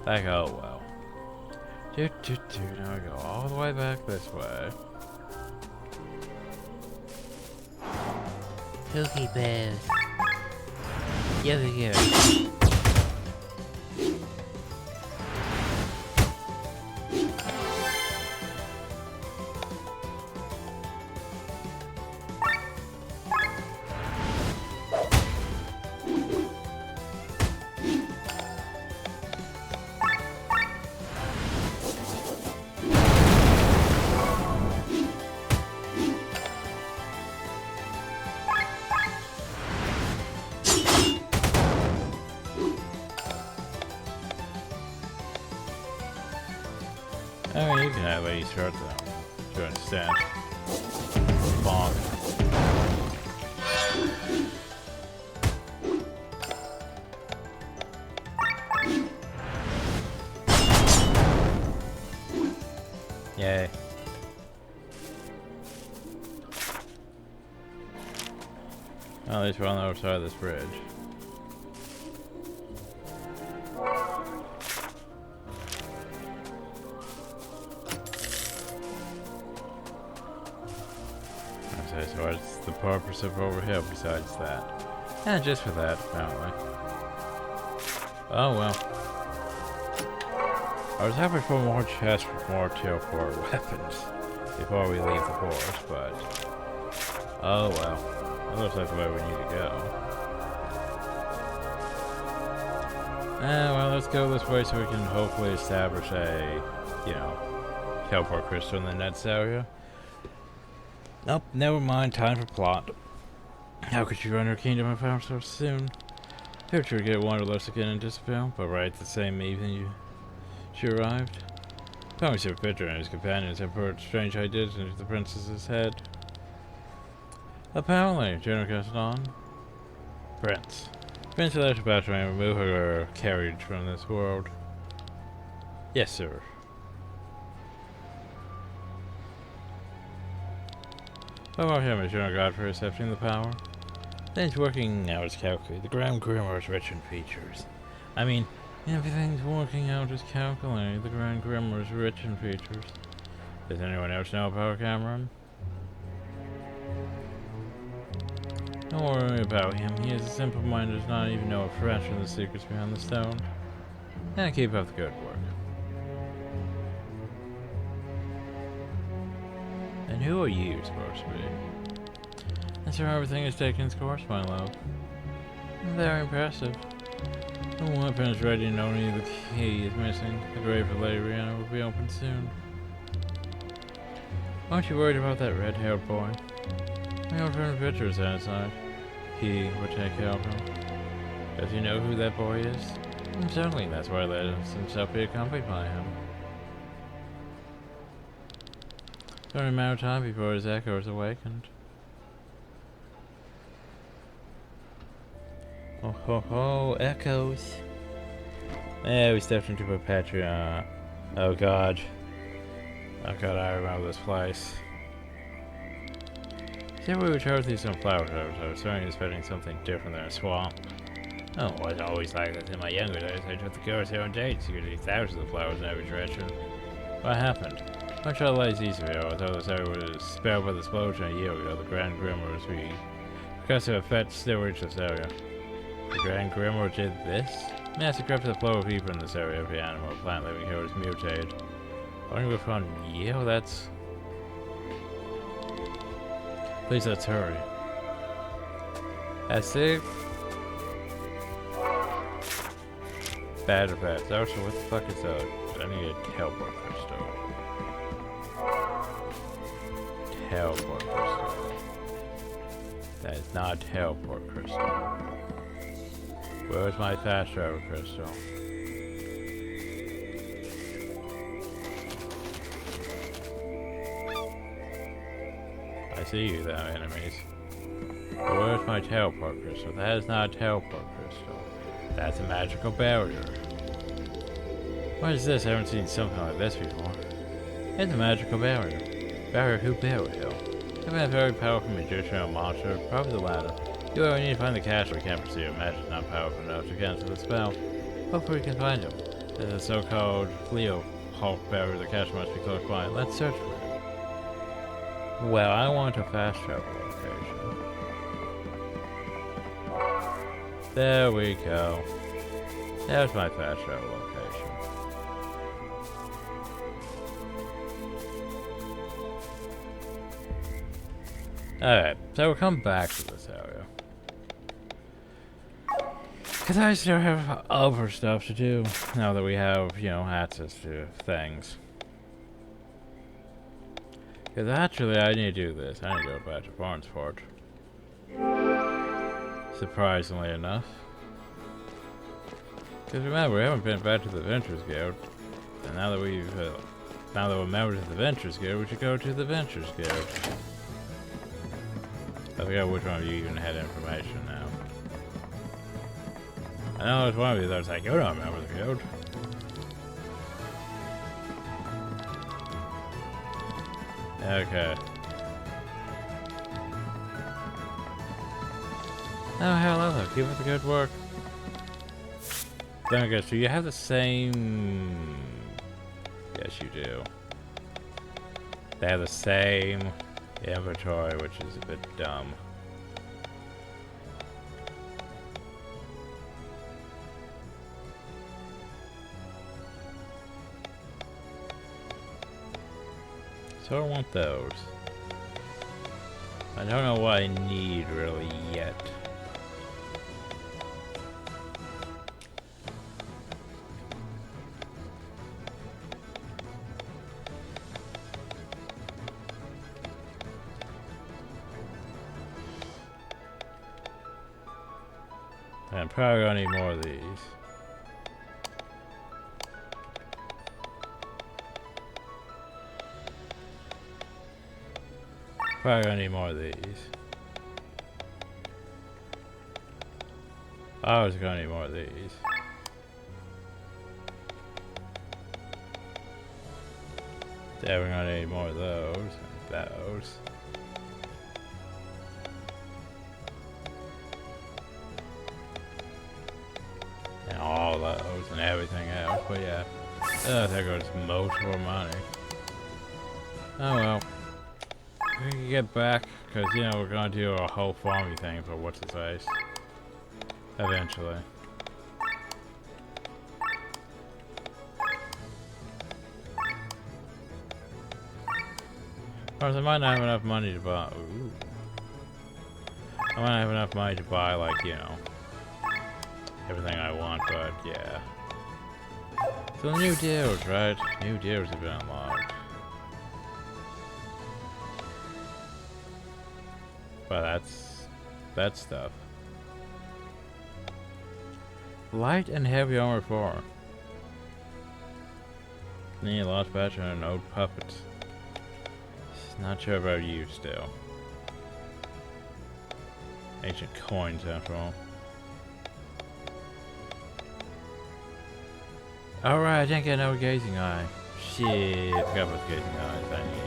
Speaker 1: Like, oh well. Now we go all the way back this way.
Speaker 2: Cookie bears. Yoga.
Speaker 1: I mean, you can at least hurt them to an extent. Bonk. Yay. Well, at least we're on the other side of this bridge. So what's the purpose of over here besides that? And just for that, apparently. Oh well. I was happy for more chests with more tier 4 weapons before we leave the forest, but oh well. That looks like the way we need to go. Well, let's go this way so we can hopefully establish a, you know, teleport crystal in the next area. Nope, never mind. Time for plot. How could you run her kingdom of power so soon? Picture get Wanderlust again in Disappeal, but right the same evening she arrived. Thomas took a picture and his companions had put strange ideas into the princess's head. Apparently, General Gaston. Prince. Prince left about to remove her carriage from this world. Yes, sir. How about him as General God for accepting the power? Then he's working out as calculated. The Grand Grimoire is rich in features. I mean, everything's working out as calculated. The Grand Grimoire is rich in features. Does anyone else know about Cameron? Don't worry about him. He is a simple mind, does not even know a fraction of the secrets behind the stone. And keep up the good work. And who are you supposed to be? And so everything is taking its course, my love. Very impressive. The weapon is ready and only the key is missing. The grave for Lady Rihanna will be open soon. Aren't you worried about that red-haired boy? My old friend Richard is outside. He would take care of him. Does he know who that boy is? Certainly, that's why he let himself be accompanied by him. It's only a matter of time before his echo is awakened. Oh ho ho, echoes. Yeah, we stepped into Perpetua. Oh god. Oh god, I remember this place. See, we were charged through some flowers. I was certainly expecting something different than a swamp. Oh, it wasn't always like this in my younger days. I took the girls here on dates, usually thousands of flowers in every direction. What happened? Much of the lazy Easterville, I thought this area was spared by the explosion a year ago. The Grand Grimoire was weak. Because of effect, still reached this area. The Grand Grimoire did this? Yes, it grabbed the flow of people in this area. Every animal, plant, living here was mutated. Only from Yale, that's... Please, let's hurry. That's it. Bad or bad. So what the fuck is that? I need a teleport crystal. Teleport crystal. That is not teleport crystal. Where's my fast travel crystal? I see you, though, enemies. But where's my teleport crystal? That is not a teleport crystal. That's a magical barrier. What is this? I haven't seen something like this before. It's a magical barrier. Barrier who barrier? I've been a very powerful magician or monster, probably the latter. You only need to find the cache we can't perceive. Magic's not powerful enough to cancel the spell. Hopefully we can find him. There's a so-called Leo Hulk barrier. The cache must be close by. Let's search for it. Well, I want a fast travel location. There we go. There's my fast travel location. Alright, so we'll come back to this area. Because I still have other stuff to do now that we have, you know, access to things. Because actually, I need to do this. I need to go back to Barnsport. Surprisingly enough. Because remember, we haven't been back to the Ventures Guild. And now that now that we're members of the Ventures Guild, we should go to the Ventures Guild. I forget which one of you even had information now. I know there's one of you that was like, you're not a member of the guild. Okay. Oh, hello. Keep up the good work. Then I guess, so you have the same... Yes, you do. They have the same inventory, which is a bit dumb. So I want those. I don't know what I need really yet. I'm probably gonna need more of these. Probably gonna need more of these. I was gonna need more of these. Then we're gonna need more of those and those. And all those and everything else. But yeah. There goes most of our money. Oh well. We can get back, because, you know, we're going to do a whole farming thing for what's-his-face. Eventually. Of course, I might not have enough money to buy... Ooh. I might not have enough money to buy, like, you know, everything I want, but, yeah. So, new deals, right? New deals have been unlocked. But that's stuff. Light and heavy armor 4. Need a lost batch and an old puppet. Not sure about you still. Ancient coins after all. Alright, I didn't get no gazing eye. Shit, I forgot about the gazing eyes I need.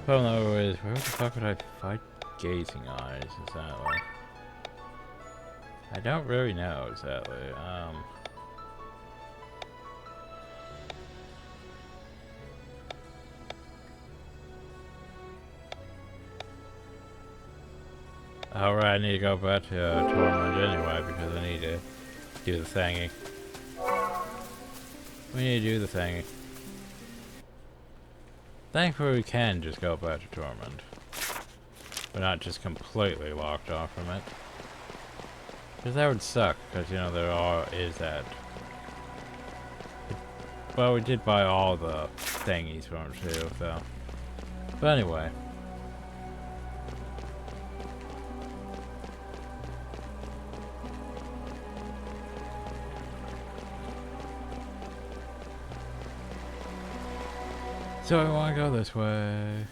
Speaker 1: Problem though is, where the fuck would I fight gazing eyes exactly? I don't really know exactly. Alright, I need to go back to Tormund anyway because I need to do the thingy. We need to do the thingy. Thankfully we can just go back to Tormund. We're not just completely locked off from it. Because that would suck, because, you know, is that. Well, we did buy all the thingies from him too, so. But anyway. So I want to go this way.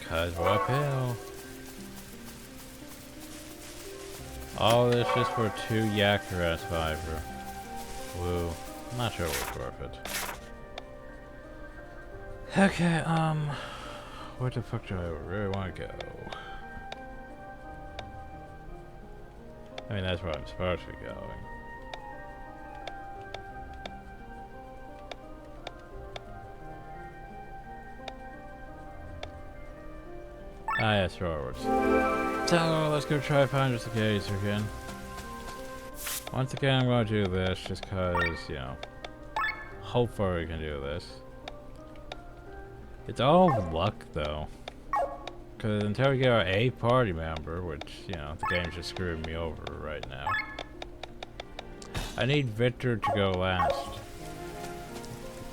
Speaker 1: Cause we're uphill. All this just for 2 Yakura's fiber. Woo. I'm not sure it was worth it. Okay, where the fuck do I really want to go? I mean, that's where I'm supposed to be going. Ah, yes, forwards. So, let's go try to find us a gazer again. Once again, I'm going to do this just because, you know, hopefully we can do this. It's all luck, though. Because until we get our A party member, which, you know, the game's just screwing me over right now. I need Victor to go last.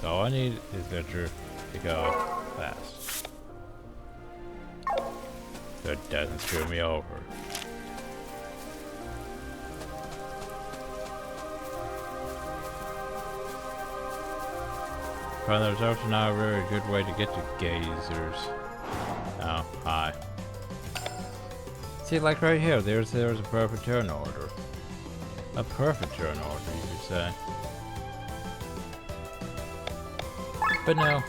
Speaker 1: All I need is Victor to go last. So it doesn't screw me over. But there's also not a very good way to get to gazers. Oh, hi. See, like right here, there's a perfect turn order. A perfect turn order, you could say. But no.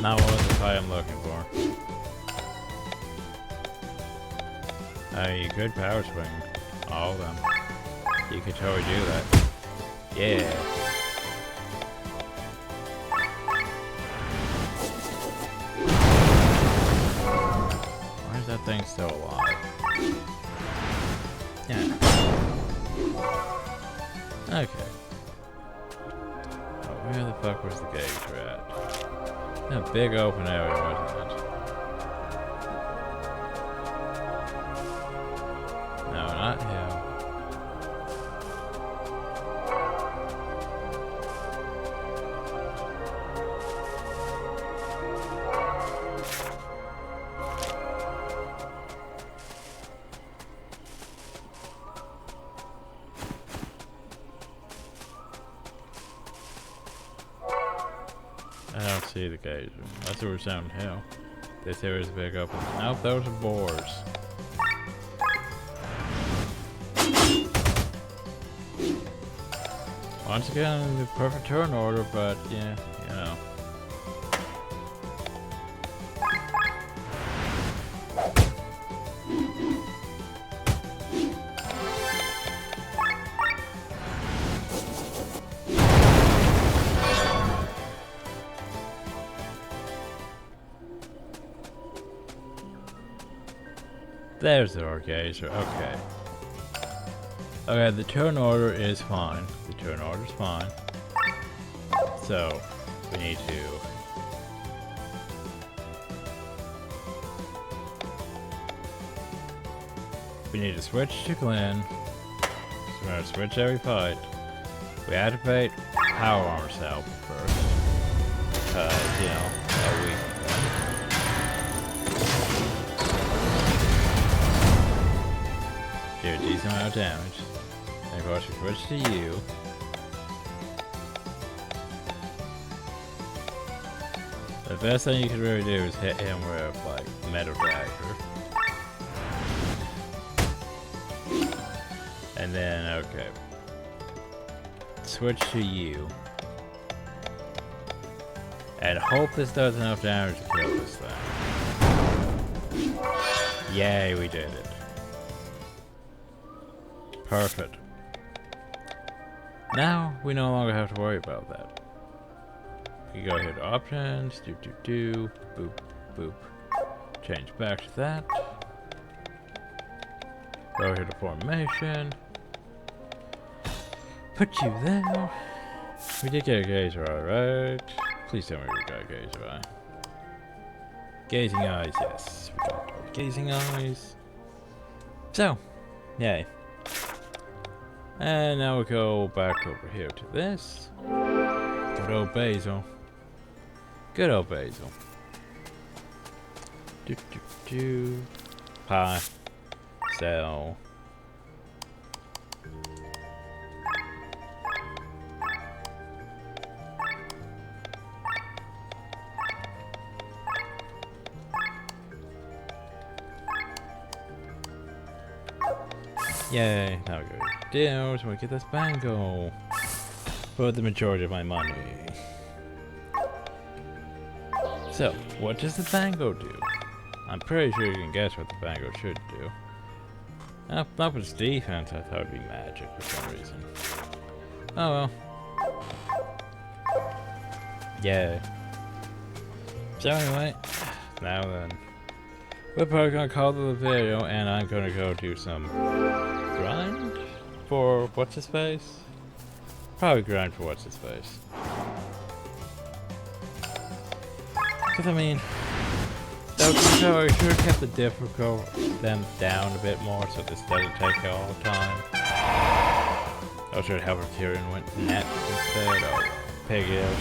Speaker 1: Not what the fight I'm looking for. You could power swing all of them. You could totally do that. Yeah. Why is that thing still alive? Yeah. Okay. Oh, where the fuck was the gauge at? A big open area, wasn't it? see the gauge. That's what we're sounding hell. This area's a big open. Nope, those are boars. Once again, the perfect turn order, but yeah, you know. There's the gauge. Okay. Okay, the turn order is fine. The turn order is fine. So, we need to... We need to switch to Glenn. So we're gonna switch every fight. We activate Power Armor Cell first. Because, you know, we... do a decent amount of damage. And of course we switch to you. The best thing you can really do is hit him with like metal dagger. And then okay. Switch to you. And hope this does enough damage to kill this thing. Yay, we did it. Perfect. Now, we no longer have to worry about that. We go here to options, boop, boop. Change back to that. Go here to formation. Put you there. We did get a gazer eye, right? Please tell me we got a gazer eye. Gazing eyes, yes. We got our gazing eyes. So, yay. And now we go back over here to this. Good old Basil. Good old Basil. Pie. Sell. Yay, now we go down so we get this bango for the majority of my money. So, what does the bango do? I'm pretty sure you can guess what the bango should do. Up with its defense, I thought it'd be magic for some reason. Oh well. Yay. So anyway, now then. We're probably gonna call it a video, and I'm gonna go do some grind for what's his face? Probably grind for what's his face. Cause I mean, that would be so I should have kept the difficult them down a bit more so this doesn't take all the time. I should have a Tyrion went net instead of pig ears.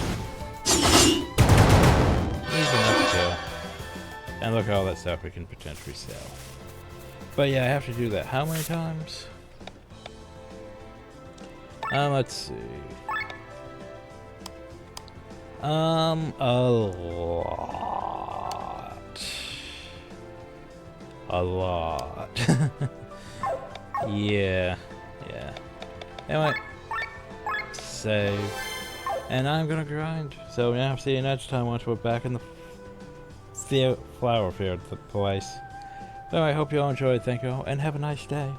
Speaker 1: Easy enough to kill. And look at all that stuff we can potentially sell. But yeah, I have to do that how many times? Let's see. A lot. A lot. Yeah. Anyway. Save. And I'm gonna grind. So yeah, I'll see you next time once we're back in the flower field, the place. So I hope you all enjoyed. Thank you all, and have a nice day.